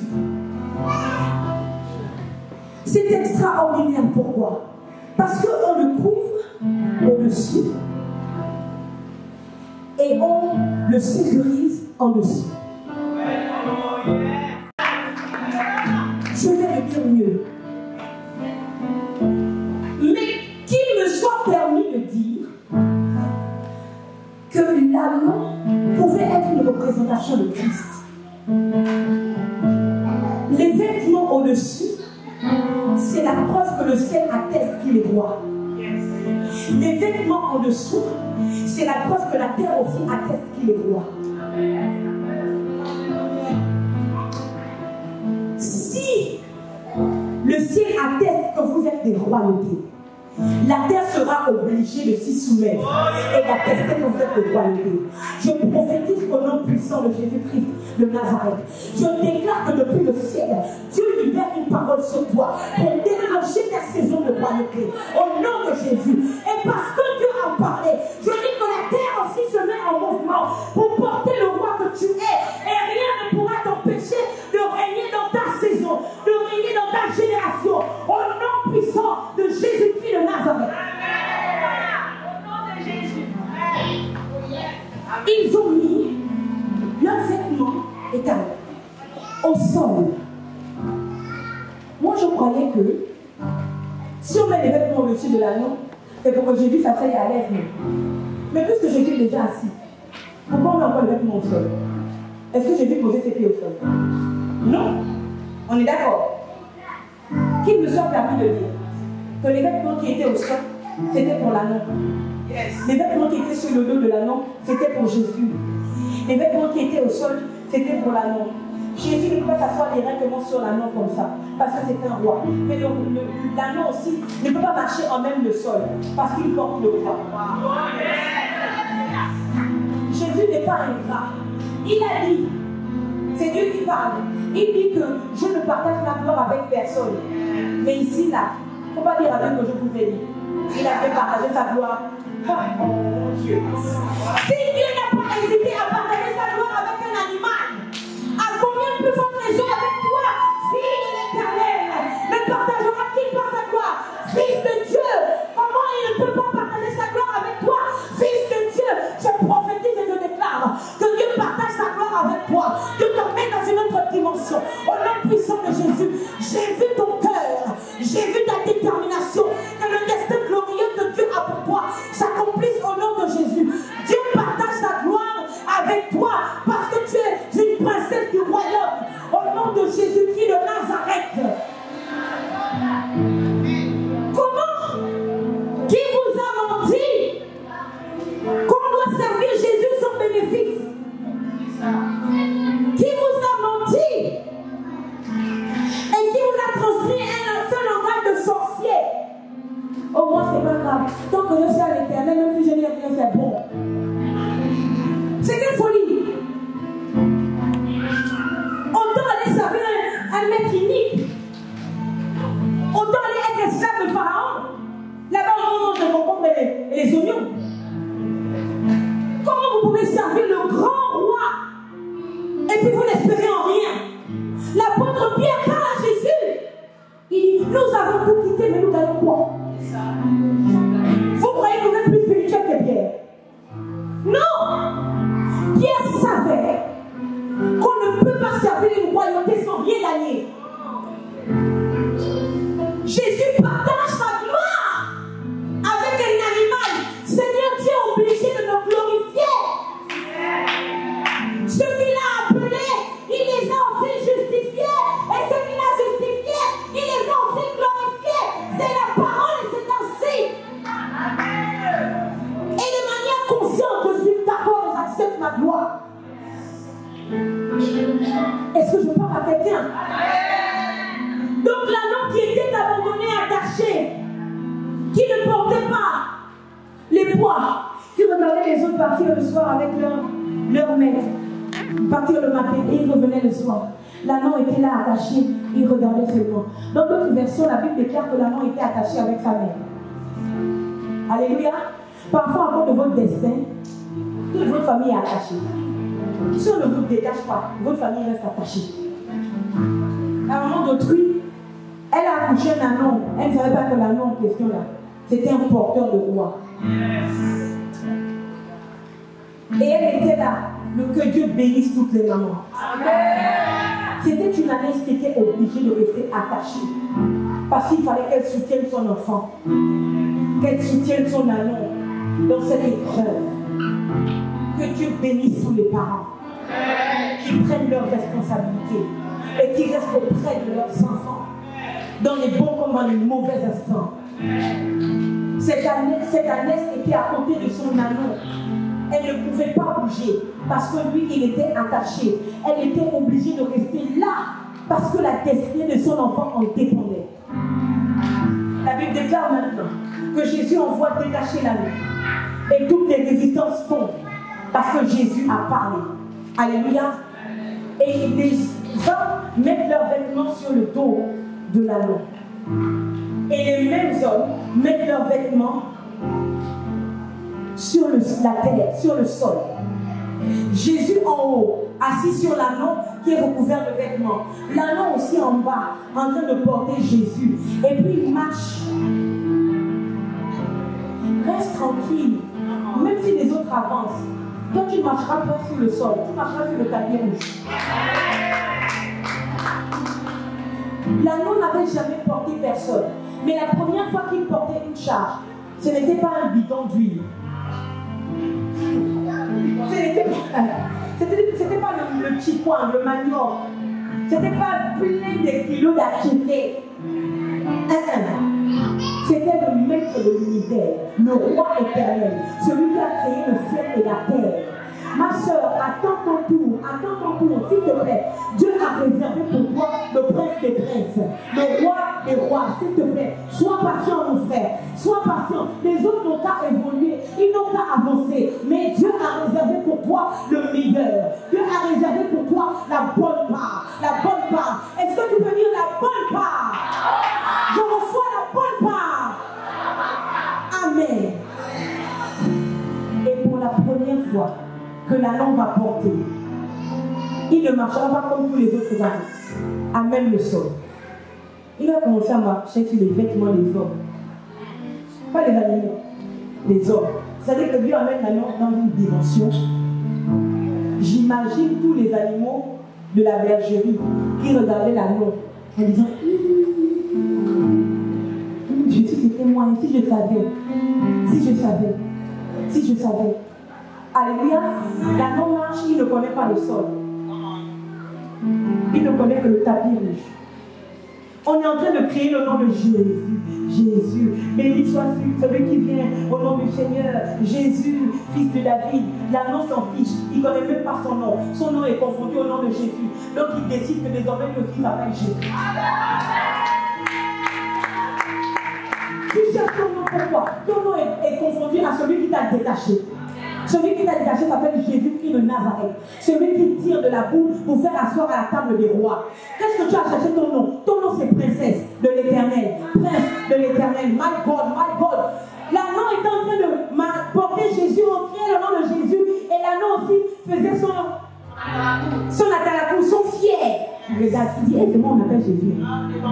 C'est extraordinaire. Pourquoi? Parce qu'on le couvre au-dessus et on le sécurise en dessous. Je vais le dire mieux. Mais qu'il me soit permis de dire que l'anneau pouvait être une représentation de Christ. Les vêtements au-dessus, c'est la preuve que le ciel atteste qu'il est roi. Les vêtements en dessous, c'est la preuve que la terre aussi atteste qu'il est roi. Si le ciel atteste que vous êtes des royautés, la terre sera obligée de s'y soumettre et d'attester que vous êtes des royautés. Je prophétise au nom puissant de Jésus-Christ de Nazareth. Je déclare que depuis le ciel, Dieu libère une parole sur toi pour déclencher ta saison de royauté. Au nom de Jésus. Et parce que Dieu a parlé, je dis que la terre aussi se met en mouvement pour porter le roi que tu es. Et rien ne pourra t'empêcher de régner dans ta saison, de régner dans ta génération. Au nom puissant de Jésus-Christ de Nazareth. Au nom de Jésus. Ils ont mis leurs vêtements étalés au sol. Moi, je croyais que si on met les vêtements au-dessus de l'anneau, c'est pour que Jésus s'asseye à l'aise. Mais puisque Jésus est déjà assis, pourquoi on met encore les vêtements au sol? Est-ce que Jésus posait ses pieds au sol? Non. On est d'accord? Qu'il me soit permis de dire que les vêtements qui étaient au sol, c'était pour l'anneau. Les vêtements qui étaient sur le dos de l'anneau, c'était pour Jésus. Les vêtements qui étaient au sol, c'était pour l'anneau. Jésus ne peut pas s'asseoir directement sur l'anneau comme ça, parce que c'est un roi. Mais l'anneau aussi ne peut pas marcher en même le sol, parce qu'il porte le roi. Jésus n'est pas ingrat. Il a dit, c'est Dieu qui parle, il dit que je ne partage ma gloire avec personne. Mais ici, là, il ne faut pas dire avec que je vous ai dit. Il a fait partager sa gloire. Oh mon Dieu. Si Dieu n'a pas hésité à partager sa gloire avec un animal, à combien plus forte raison avec toi, fille de l'Éternel, ne partagera-t-il pas sa gloire? Fils de Dieu, comment il ne peut pas partager sa gloire avec toi? Fils de Dieu, je prophétise et je déclare que Dieu partage sa gloire avec toi. Dieu te met dans une autre dimension. Au nom puissant de Jésus, j'ai vu ton cœur, j'ai vu ta détermination, que le destin glorieux que Dieu a pour toi s'accomplisse au nom de Jésus. Dieu partage sa gloire avec toi parce que tu es une princesse du royaume. Au nom de Jésus-Christ de Nazareth. Comment? Qui vous a menti qu'on doit servir Jésus sans bénéfice? Qui vous a menti et qui vous a transmis un seul langage de sorcier? Au moins c'est pas grave. Tant que je suis à l'Éternel, même si je n'ai rien, c'est bon. C'est quelle folie! Autant aller servir un maître unique. Autant aller être esclave de Pharaon. Là-bas, on mange des concombres et les oignons. Comment vous pouvez servir le grand roi et puis vous n'espérez en rien? L'apôtre Pierre parle à Jésus. Il dit, nous avons tout quitté, mais nous gagnons quoi? Vous croyez que vous êtes plus spirituel que Pierre? Non! Pierre savait qu'on ne peut pas servir une royauté sans rien gagner. Jésus partage sa gloire avec un animal. Seigneur, tu es obligé de nous glorifier. Ceux qu'il a appelés, il les a aussi justifiés. Et ceux qu'il a justifiés, il les a aussi glorifiés. ma gloire. Est-ce que je parle à quelqu'un? Donc l'anneau qui était abandonné, attaché, qui ne portait pas les poids, qui regardait les autres partir le soir avec leur maître, partir le matin et ils revenaient le soir. L'anneau était là attaché, il regardait seulement. Dans d'autres versions, la Bible déclare que l'anneau était attaché avec sa mère. Alléluia. Parfois, à cause de votre destin, toute votre famille est attachée. Si on ne vous détache pas, votre famille reste attachée. À un moment d'autrui, elle a accouché un anneau. Elle ne savait pas que l'anneau en question là, c'était un porteur de roi. Et elle était là. Que Dieu bénisse toutes les mamans. C'était une ânesse qui était obligée de rester attachée. Parce qu'il fallait qu'elle soutienne son enfant. Qu'elle soutienne son anneau dans cette épreuve. Que Dieu bénisse tous les parents qui prennent leurs responsabilités et qui restent auprès de leurs enfants dans les bons comme dans les mauvais instants. Cette ânesse était à côté de son anneau. Elle ne pouvait pas bouger parce que lui, il était attaché. Elle était obligée de rester là parce que la destinée de son enfant en dépendait. La Bible déclare maintenant que Jésus envoie détacher l'anneau et toutes les résistances tombent parce que Jésus a parlé. Alléluia. Et les hommes mettent leurs vêtements sur le dos de l'anneau. Et les mêmes hommes mettent leurs vêtements sur la terre, sur le sol. Jésus en haut, assis sur l'anneau qui est recouvert de vêtements. L'anneau aussi en bas, en train de porter Jésus. Et puis il marche. Reste tranquille. Même si les autres avancent, toi tu ne marcheras pas sur le sol, tu marcheras sur le tapis rouge. L'anneau n'avait jamais porté personne. Mais la première fois qu'il portait une charge, ce n'était pas un bidon d'huile. C'était pas le petit coin, le manioc. C'était pas plein de kilos d'achité. C'était le maître de l'univers, le roi éternel, celui qui a créé le ciel et la terre. Ma soeur, attends ton tour, s'il te plaît. Dieu a réservé pour toi le prince des princes, le roi des rois, s'il te plaît. Sois patient, mon frère, sois patient. Les autres n'ont qu'à évoluer, ils n'ont qu'à avancer. Mais Dieu a réservé pour toi le meilleur. Dieu a réservé pour toi la bonne part. La bonne part. Est-ce que tu peux dire la bonne part? Je reçois la bonne part. Amen. Et pour la première fois que l'anneau va porter, il ne marchera pas comme tous les autres anneaux, à même le sol. Il va commencer à marcher sur les vêtements des hommes. Pas les animaux, les hommes. C'est-à-dire que Dieu amène l'anneau dans une dimension. J'imagine tous les animaux de la bergerie qui regardaient l'anneau en disant Jésus, c'était moi, si je savais. Alléluia. L'anneau marche, il ne connaît pas le sol. Il ne connaît que le tapis rouge. On est en train de créer le nom de Jésus. Jésus, béni soit celui qui vient au nom du Seigneur. Jésus, fils de David. L'anneau s'en fiche. Il ne connaît même pas son nom. Son nom est confondu au nom de Jésus. Donc il décide que désormais le fils s'appelle Jésus. Tu cherches ton nom pourquoi? Ton nom est confondu à celui qui t'a détaché. Celui qui t'a détaché s'appelle Jésus-Christ de Nazareth. Celui qui tire de la boue pour faire asseoir à la table des rois. Qu'est-ce que tu as cherché ton nom? Ton nom c'est princesse de l'éternel. Prince de l'éternel. My God, my God. L'anneau est en train de porter Jésus, on criait le nom de Jésus. Et l'anneau aussi faisait son atalakou, son fier. Il regarde, il dit, c'est moi on m'appelle Jésus.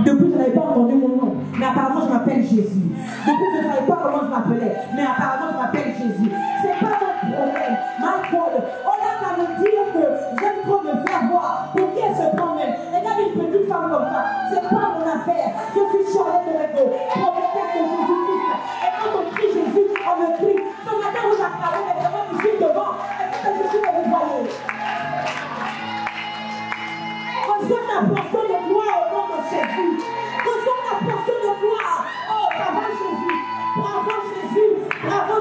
Depuis je n'avais pas entendu mon nom, mais apparemment je m'appelle Jésus. Depuis je ne savais pas comment je m'appelais, mais apparemment je m'appelle Jésus. C'est pas mon problème. My God, on a qu'à me dire que j'aime trop me faire voir. Pour qui elle se prend même? Regarde une petite femme comme ça. C'est pas mon affaire. Je suis Charlotte Oregon, prophétesse de Jésus-Christ. Et quand on crie Jésus, on me crie. Ce matin où j'apparaît, mais vraiment ici devant. Est-ce que je suis vous voyez? Reçois ta portion de gloire au nom de Jésus. Reçois ta portion de gloire. Oh, bravo Jésus. Bravo Jésus. Bravo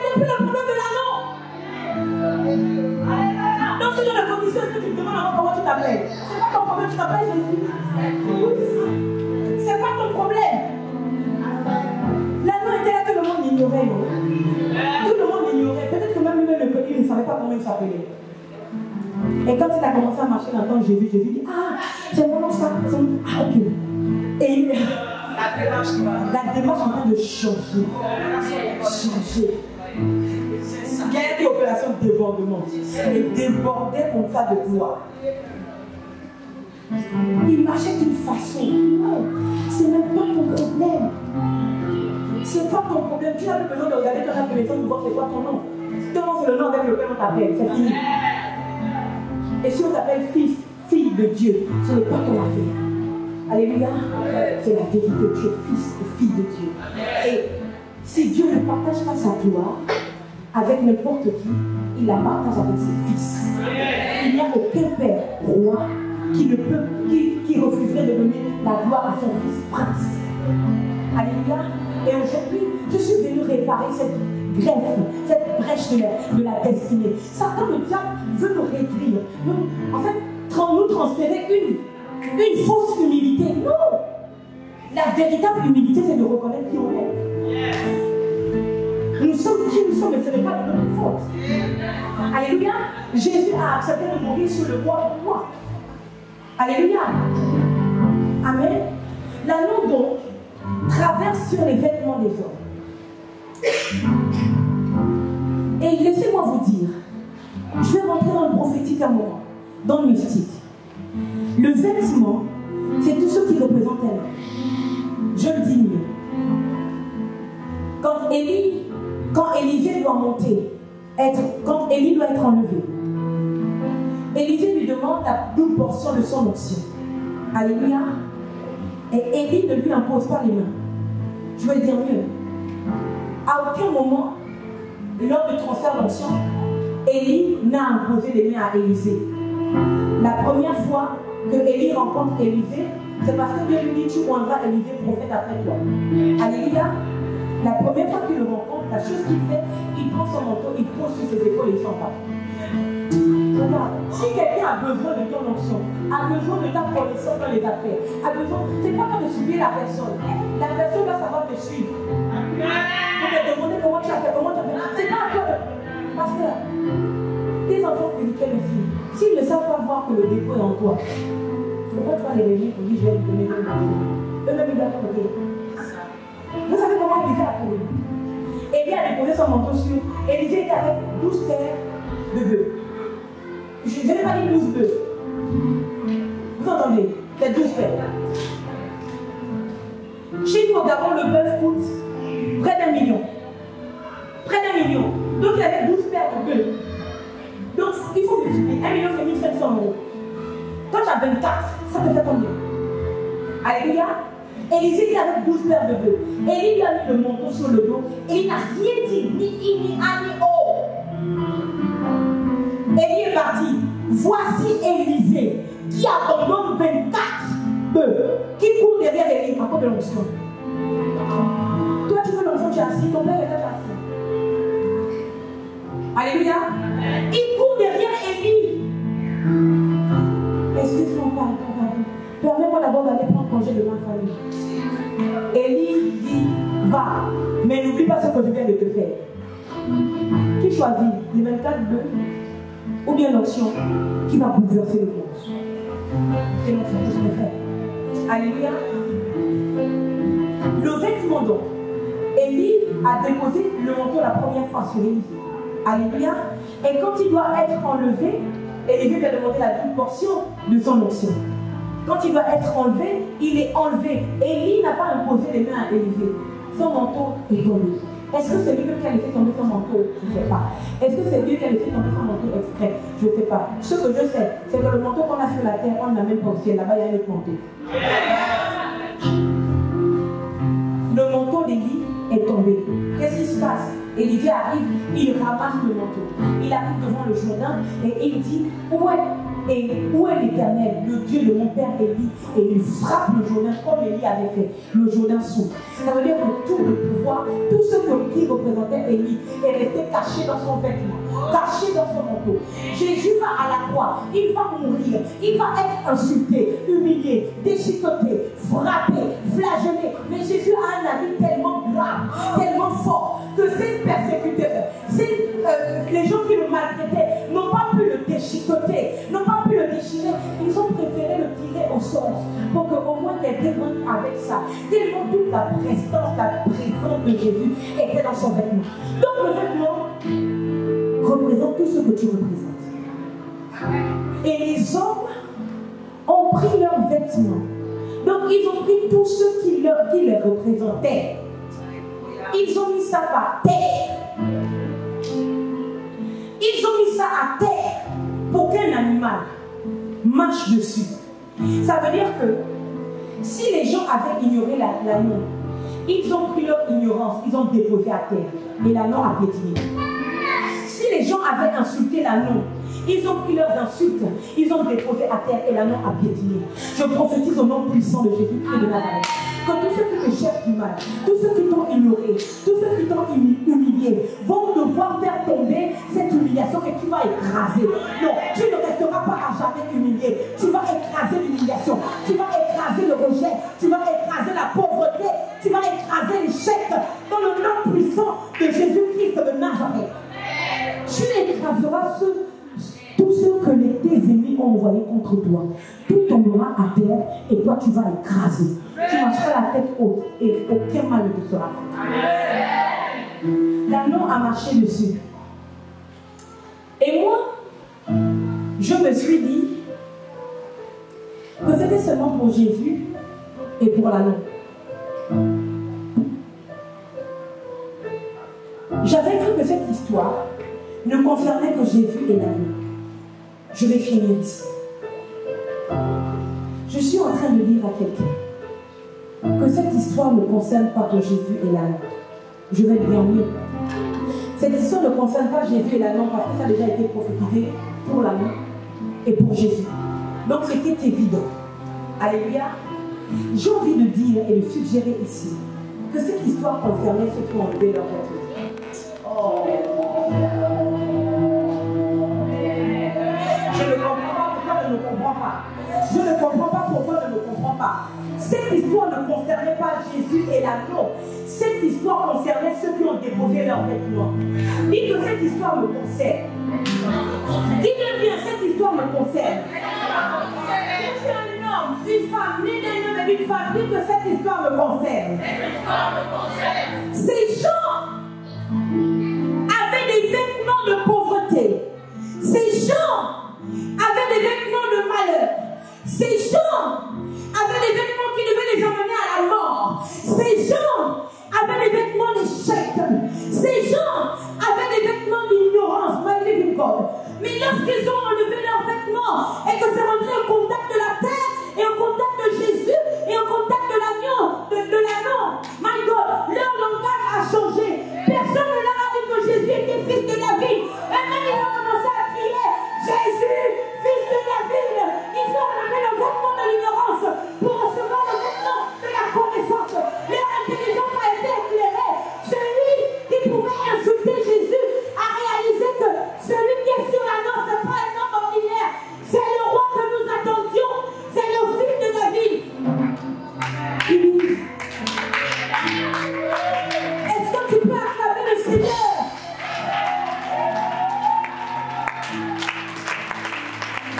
n'est plus le problème de l'anneau. Dans ce genre de conditions, est-ce que tu te demandes avant comment tu t'appelles? C'est pas ton problème, tu t'appelles Jésus. C'est pas ton problème. L'anneau était là, tout le monde l'ignorait. Tout le monde l'ignorait. Peut-être que même lui-même il ne savait pas comment il s'appelait. Et quand il a commencé à marcher dans le temps de Jésus, Jésus dit, ah, c'est vraiment ça. Ah, ok. Et la démarche est en train de changer. Changer. Il y a une opération de débordement. Il débordait comme ça de gloire. Il marchait d'une façon. Non, c'est même pas ton problème. C'est pas ton problème. Tu n'as plus besoin de regarder ton appellation pour voir c'est quoi ton nom. Ton nom, c'est le nom avec lequel on t'appelle. C'est fini. Et si on t'appelle fils, fille de Dieu, ce n'est pas ton affaire. Alléluia. C'est la vérité. Tu es fils et fille de Dieu. Et si Dieu ne partage pas sa gloire avec n'importe qui, il la partage avec ses fils. Il n'y a aucun père roi qui refuserait de donner la gloire à son fils prince. Alléluia. Et aujourd'hui, je suis venu réparer cette greffe, cette brèche de la destinée. Satan, le diable, veut nous réduire. En fait, nous transférer une fausse humilité. Non! La véritable humilité, c'est de reconnaître qui on est. Nous sommes qui nous sommes, mais ce n'est pas de notre faute. Alléluia. Jésus a accepté de mourir sur le bois pour toi. Alléluia. Amen. L'anneau donc traverse sur les vêtements des hommes. Et laissez-moi vous dire, je vais rentrer dans le prophétique à moment, dans le mystique. Le vêtement, c'est tout ce qui représente un homme. Je le dis mieux. Quand Élisée doit monter, quand Élie doit être enlevé, Élisée lui demande la double portion de son onction. Alléluia. Et Élie ne lui impose pas les mains. Je vais le dire mieux. À aucun moment, lors du transfert d'onction, Élie n'a imposé les mains à Élisée. La première fois que Élie rencontre Élisée, c'est parce que Dieu lui dit, tu rendras Élisée prophète après toi. Alléluia. La première fois qu'il le rencontre, la chose qu'il fait, il prend son manteau, il pose sur ses épaules et il s'en va. Regarde, si quelqu'un a besoin de ton onction, a besoin de ta connaissance dans les affaires, a besoin, c'est pas comme de suivre la personne. La personne va savoir te suivre. Pour te demander comment tu as fait, comment tu as fait. C'est pas à toi de... Pasteur, tes enfants spirituels ici, s'ils ne savent pas voir que le dépôt est en toi, pourquoi tu vas les réunir pour dire je vais lui donner le manteau? Eux-mêmes ils doivent te dire. Vous savez comment Élisée a couru? Élie a déposé son manteau sur. Élisée était avec 12 paires de bœufs. Je n'ai pas dit 12 bœufs. Vous entendez? C'est 12 paires. Chez nous au Gabon, le bœuf coûte près d'1 million. Près d'1 million. Donc il avait 12 paires de bœufs. Donc il faut multiplier. 1 million, c'est 1500 €. Quand tu as 24, ça te fait combien? Alléluia. Élisée était avec 12 paires de bœufs. Élie lui a mis le manteau sur le dos et il n'a rien dit, ni I, ni A, ni O. Élie est parti. Voici Élisée qui abandonne 24 bœufs, qui court derrière Élie à cause de l'onction. Toi, tu veux l'onction, tu es assis, ton père est là, tu es assis. Alléluia. Il court derrière Élie. Excuse-moi, pardon. Permets-moi d'abord d'aller prendre congé de ma famille. Élie dit, va, mais n'oublie pas ce que je viens de te faire. Qui choisit les 24 bœufs ou bien l'onction qui va bouleverser le monde? C'est l'onction que je vais faire. Alléluia. Le vêtement donc, Élie a déposé le manteau la première fois sur Élisée. Alléluia. Et quand il doit être enlevé, Élisée lui a demandé la double portion de son onction. Quand il doit être enlevé, il est enlevé. Élie n'a pas imposé les mains à Élisée. Son manteau est tombé. Est-ce que c'est lui-même qui a laissé tomber son manteau? Je ne sais pas. Est-ce que c'est lui qui a laissé tomber son manteau exprès? Je ne sais pas. Ce que je sais, c'est que le manteau qu'on a sur la terre, on n'a même pas au ciel. Là-bas, il y a un autre manteau. Le manteau d'Élie est tombé. Qu'est-ce qui se passe? Élisée arrive, il ramasse le manteau. Il arrive devant le Jourdain et il dit, où est Et où est l'Éternel, le Dieu de mon père Élie? Et il frappe le Jourdain comme Élie avait fait. Le Jourdain s'ouvre. Ça veut dire que tout le pouvoir, tout ce qui représentait Élie est resté caché dans son vêtement, caché dans son manteau. Jésus va à la croix, il va mourir, il va être insulté, humilié, déchiqueté, frappé, flagellé. Mais Jésus a un avis tellement grave, tellement fort, que ces persécuteurs, les gens qui le maltraitaient, n'ont pas pu le déchiqueter, n'ont pas pu le déchirer. Ils ont préféré le tirer au sol pour qu'au moins quelqu'un rentre avec ça. Tellement toute la présence de Jésus était dans son vêtement. Donc le vêtement représente tout ce que tu représentes. Et les hommes ont pris leurs vêtements. Donc ils ont pris tout ce qui les représentait. Ils ont mis ça par terre. Ils ont mis ça à terre pour qu'un animal marche dessus. Ça veut dire que si les gens avaient ignoré l'agneau, ils ont pris leur ignorance, ils ont déposé à terre et l'agneau a piétiné. Si les gens avaient insulté l'agneau, ils ont pris leurs insultes, ils ont déposé à terre et l'agneau a piétiné. Je prophétise au nom puissant de Jésus-Christ de Nazareth que tous ceux qui te cherchent du mal, tous ceux qui t'ont ignoré, tous ceux qui t'ont humilié, vont devoir faire tomber cette humiliation et tu vas écraser. Non, tu ne resteras pas à jamais humilié. Tu vas écraser l'humiliation, tu vas écraser le rejet, tu vas écraser la pauvreté, tu vas écraser l'échec dans le nom puissant de Jésus-Christ de Nazareth. Tu écraseras tous ceux que tes ennemis ont envoyés contre toi. Tout tombera à terre et toi tu vas écraser. Tu marcheras la tête haute et aucun mal ne te sera fait. L'agneau a marché dessus. Et moi, je me suis dit que c'était seulement pour Jésus et pour l'agneau. J'avais cru que cette histoire ne concernait que Jésus et l'agneau. Je vais finir ici. Je suis en train de dire à quelqu'un que cette histoire ne concerne pas que Jésus et l'agneau. Je vais dire mieux. Cette histoire ne concerne pas Jésus et l'agneau parce que ça a déjà été prophétisé pour l'agneau et pour Jésus. Donc c'était évident. Alléluia. J'ai envie de dire et de suggérer ici que cette histoire concernait ceux qui ont enlevé leur vêtements. Oh. Je ne comprends pas pourquoi je ne comprends pas. Je ne comprends pas pourquoi je ne comprends pas. Cette histoire ne concernait pas Jésus et l'agneau. Cette histoire concernait ceux qui ont déposé leurs vêtements. Dites que cette histoire me concerne. Dites-le bien, cette histoire me concerne. Je suis un homme, une femme, né d'un homme et d'une femme. Dites que cette histoire me concerne. Ces gens avaient des vêtements de pauvreté. Ces gens avaient des vêtements de malheur. Ces gens avaient des vêtements qui devaient les emmener à la mort. Ces gens avaient des vêtements d'échec. Ces gens avaient des vêtements d'ignorance. My living God. Mais lorsqu'ils ont enlevé leurs vêtements et que c'est rentré au contact de la terre et au contact de Jésus et au contact de l'agneau, my God, leur langage a changé. Personne ne leur a dit que Jésus était fils de David. Et même ils ont commencé à crier Jésus, fils de David. Ils ont enlevé le vêtement de l'ignorance pour recevoir le vêtement de la connaissance. Leur intelligence a été éclairée. Celui qui pouvait insulter Jésus a réalisé que celui qui est sur la nôtre, ce n'est pas un homme ordinaire. C'est le roi que nous attendions. C'est le fils de David. Est-ce que tu peux acclamer le Seigneur?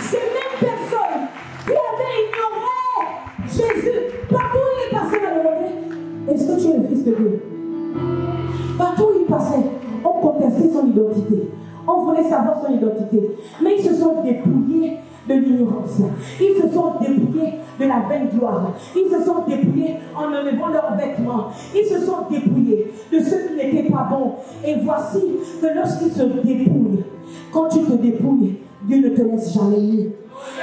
Ces mêmes personnes qui avaient ignoré Jésus, partout où il est passé, on a demandé, est-ce que tu es le fils de Dieu? Partout où il passait, on contestait son identité. On voulait savoir son identité. Mais ils se sont dépouillés de l'ignorance. Ils se sont dépouillés de la vaine gloire. Ils se sont dépouillés en enlevant leurs vêtements. Ils se sont dépouillés de ce qui n'était pas bon. Et voici que lorsqu'ils se dépouillent, quand tu te dépouilles, Dieu ne te laisse jamais nu.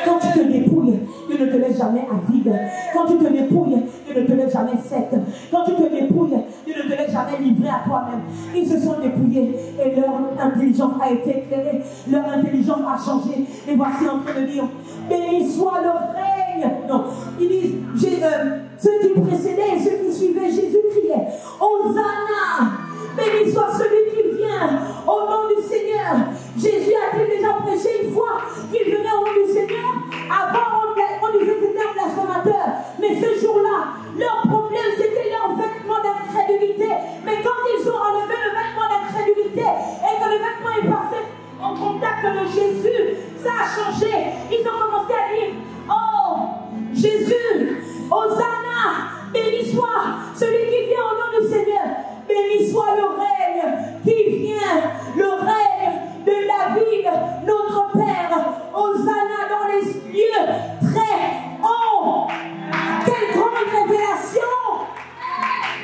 Quand tu te dépouilles, Dieu ne te laisse jamais avide. Quand tu te dépouilles, Dieu ne te laisse jamais sec. Quand tu te dépouilles, Dieu ne te laisse jamais livré à toi-même. Ils se sont dépouillés et leur intelligence a été éclairée. Leur intelligence a changé. Et voici en train de dire, béni soit le règne. Non, ils disent, ceux qui précédaient et ceux qui suivaient, Jésus criait, Hosanna, béni soit celui qui vient au nom du Seigneur. Jésus a-t-il déjà prêché une fois qu'il venait au nom du Seigneur? Avant, on disait que c'était un blasphémateur. Mais ce jour-là, leur problème, c'était leur vêtement d'incrédulité. Mais quand ils ont enlevé le vêtement d'incrédulité et que le vêtement est passé en contact de Jésus, ça a changé. Ils ont commencé à dire, oh, Jésus, Hosanna, béni soit celui qui vient au nom du Seigneur. Béni soit le règne qui vient, le règne de David, notre Père. Hosanna dans les lieux très hauts. Quelle grande révélation!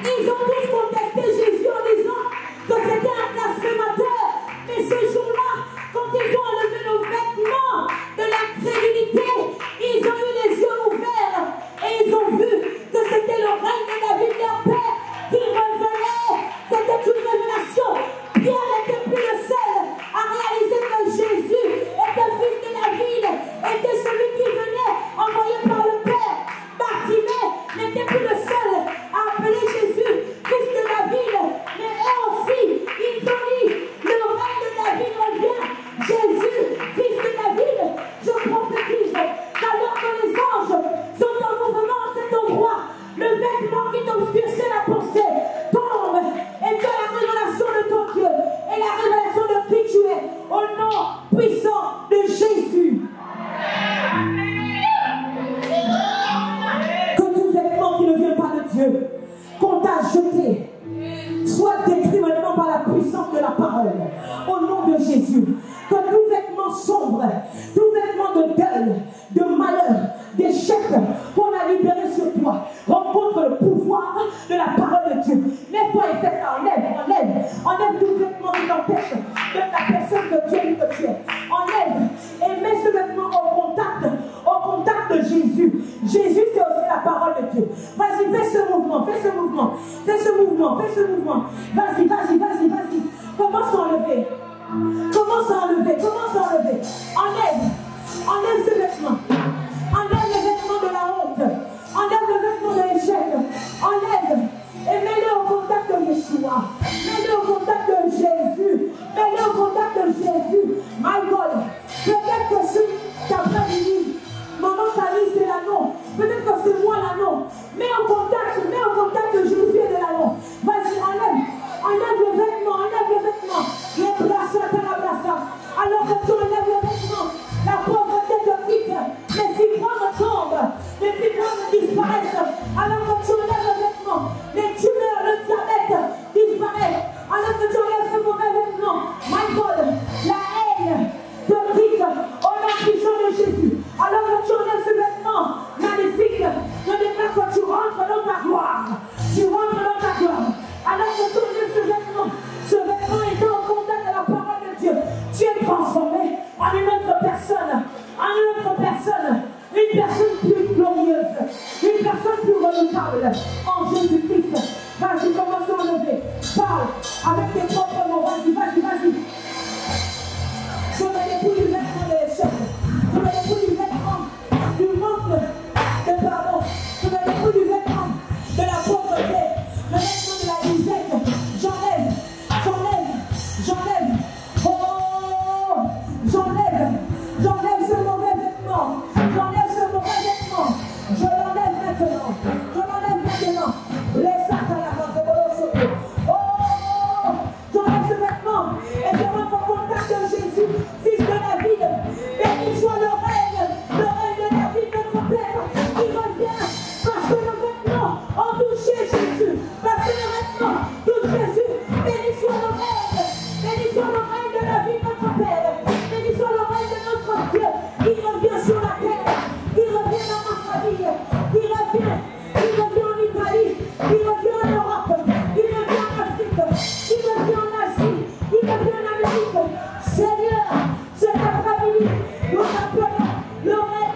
Ils ont tous contesté Jésus en disant que c'était un blasphémateur. Mais ce jour-là, quand ils ont enlevé nos vêtements de l'incrédulité, ils ont eu les yeux ouverts et ils ont vu que c'était le règne de David, leur Père, qui revenait. C'était une révélation. Pierre n'était plus le seul à réaliser que Jésus était fils de David, était celui qui venait envoyé par le Père. Bartimée n'était plus le seul à appeler Jésus fils de David, mais eux aussi, ils ont dit, le règne de David revient. Jésus, fils de David, je prophétise qu'alors que les anges sont en mouvement à cet endroit, le vêtement qui t'obscurcit la pensée tombe et que la révélation de ton Dieu et la révélation de qui tu es au nom puissant de Jésus. Que tout vêtement qui ne vient pas de Dieu, qu'on t'a jeté, soit détruit maintenant par la puissance de la parole au nom de Jésus. Que tout vêtement sombre, tout vêtement de deuil, de malheur, d'échec qu'on a libéré sur toi rencontre le pouvoir de la parole de Dieu. Lève-toi et fais ça, enlève tout vêtement qui t'empêche de la personne que Dieu dit que tu es. Enlève et mets ce vêtement au contact de Jésus. Jésus, c'est aussi la parole de Dieu. Vas-y, fais ce mouvement. Vas-y. Commence à enlever. Enlève ce vêtement. Enlève le vêtement de la honte. Enlève le vêtement de l'échec. Enlève et mets-le au contact de Yeshua. Mets-le au contact de Jésus. My God. Peut-être que si ta frère dit, maman Camille c'est l'anneau. Peut-être que c'est moi l'anneau. Mets au contact de Jésus et de l'anneau. Vas-y, enlève le vêtement. Les brassas. Alors que tu enlèves le vêtement, la pauvreté te quitte, les fibromes tombent, les fibromes disparaissent. Alors que tu enlèves le vêtement, les tumeurs, le diabète disparaissent. Alors que tu enlèves ce mauvais vêtement, my God, la haine te quitte au nom puissant de Jésus. Alors que tu enlèves ce vêtement magnifique, je déclare que tu rentres dans ta gloire. Alors que tu enlèves ce vêtement est en contact de la parole de Dieu. Tu es transformé en une autre personne, une personne plus glorieuse, une personne plus redoutable en Jésus-Christ. Vas-y, commence à enlever. Parle avec tes propres mots. Vas-y. Je me dépouille du vêtement de l'échec. Je me dépouille du vêtement du manque de pardon. Je me dépouille du vêtement de la pauvreté, le vêtement de la disette. J'enlève. J'enlève ce mauvais vêtement. Je l'enlève maintenant. Laisse à la main. Oh, j'enlève ce vêtement et je rentre en contact de Jésus, fils de David. Béni soit le règne de David, notre Père, qui revient parce que le vêtement a touché Jésus. Parce que le vêtement touche Jésus. Béni soit le règne de David, notre Père. Béni soit le règne de notre Dieu qui revient sur la terre, qui revient dans ma famille, qui revient en Italie, qui revient en Europe, qui revient en Afrique, qui revient en Asie, qui revient en Amérique. Seigneur, cet après-midi, nous appelons le règne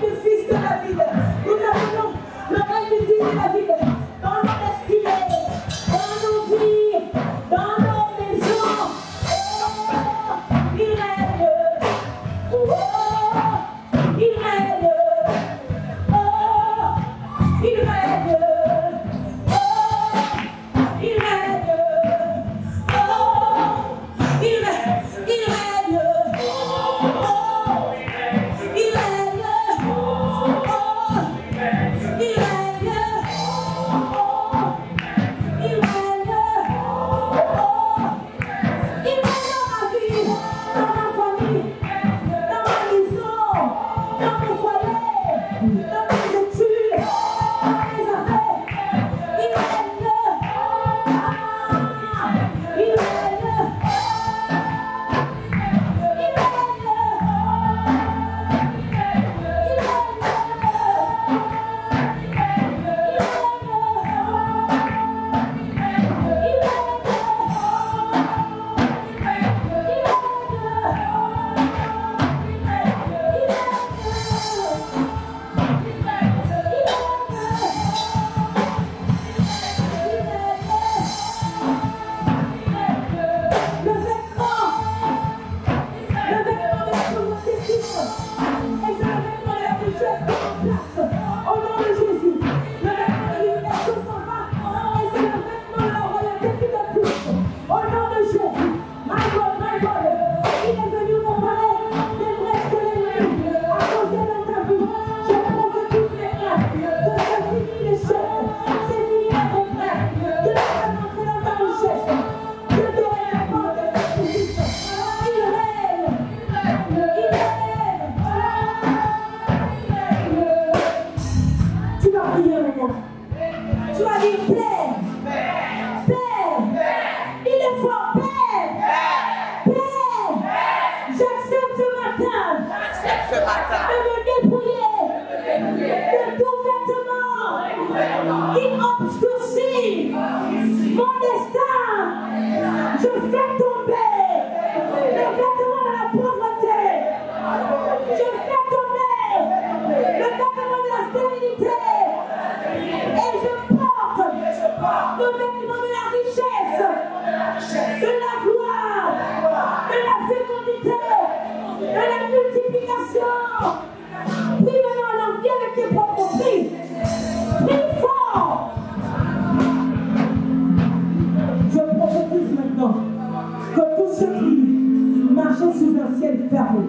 un ciel fermé.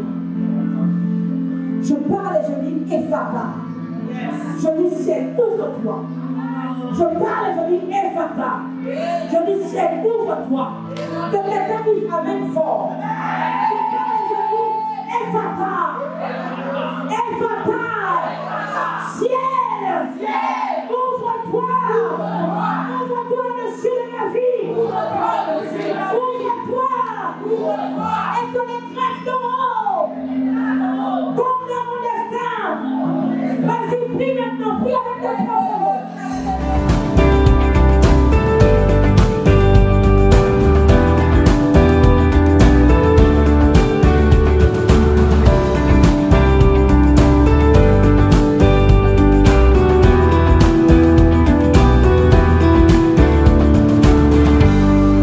Je parle et je dis Ephata. Je dis ciel, ouvre-toi. Je parle et je dis Ephata. Je dis ciel, ouvre-toi. Que quelqu'un dise Amen fort. Je parle et je dis Ephata. Ephata. Ciel, ouvre-toi. Ouvre-toi dessus de ma vie. Ouvre-toi. Et que les grâces d'en haut tombent dans mon destin. Vas-y, prie maintenant, prie avec ta parole.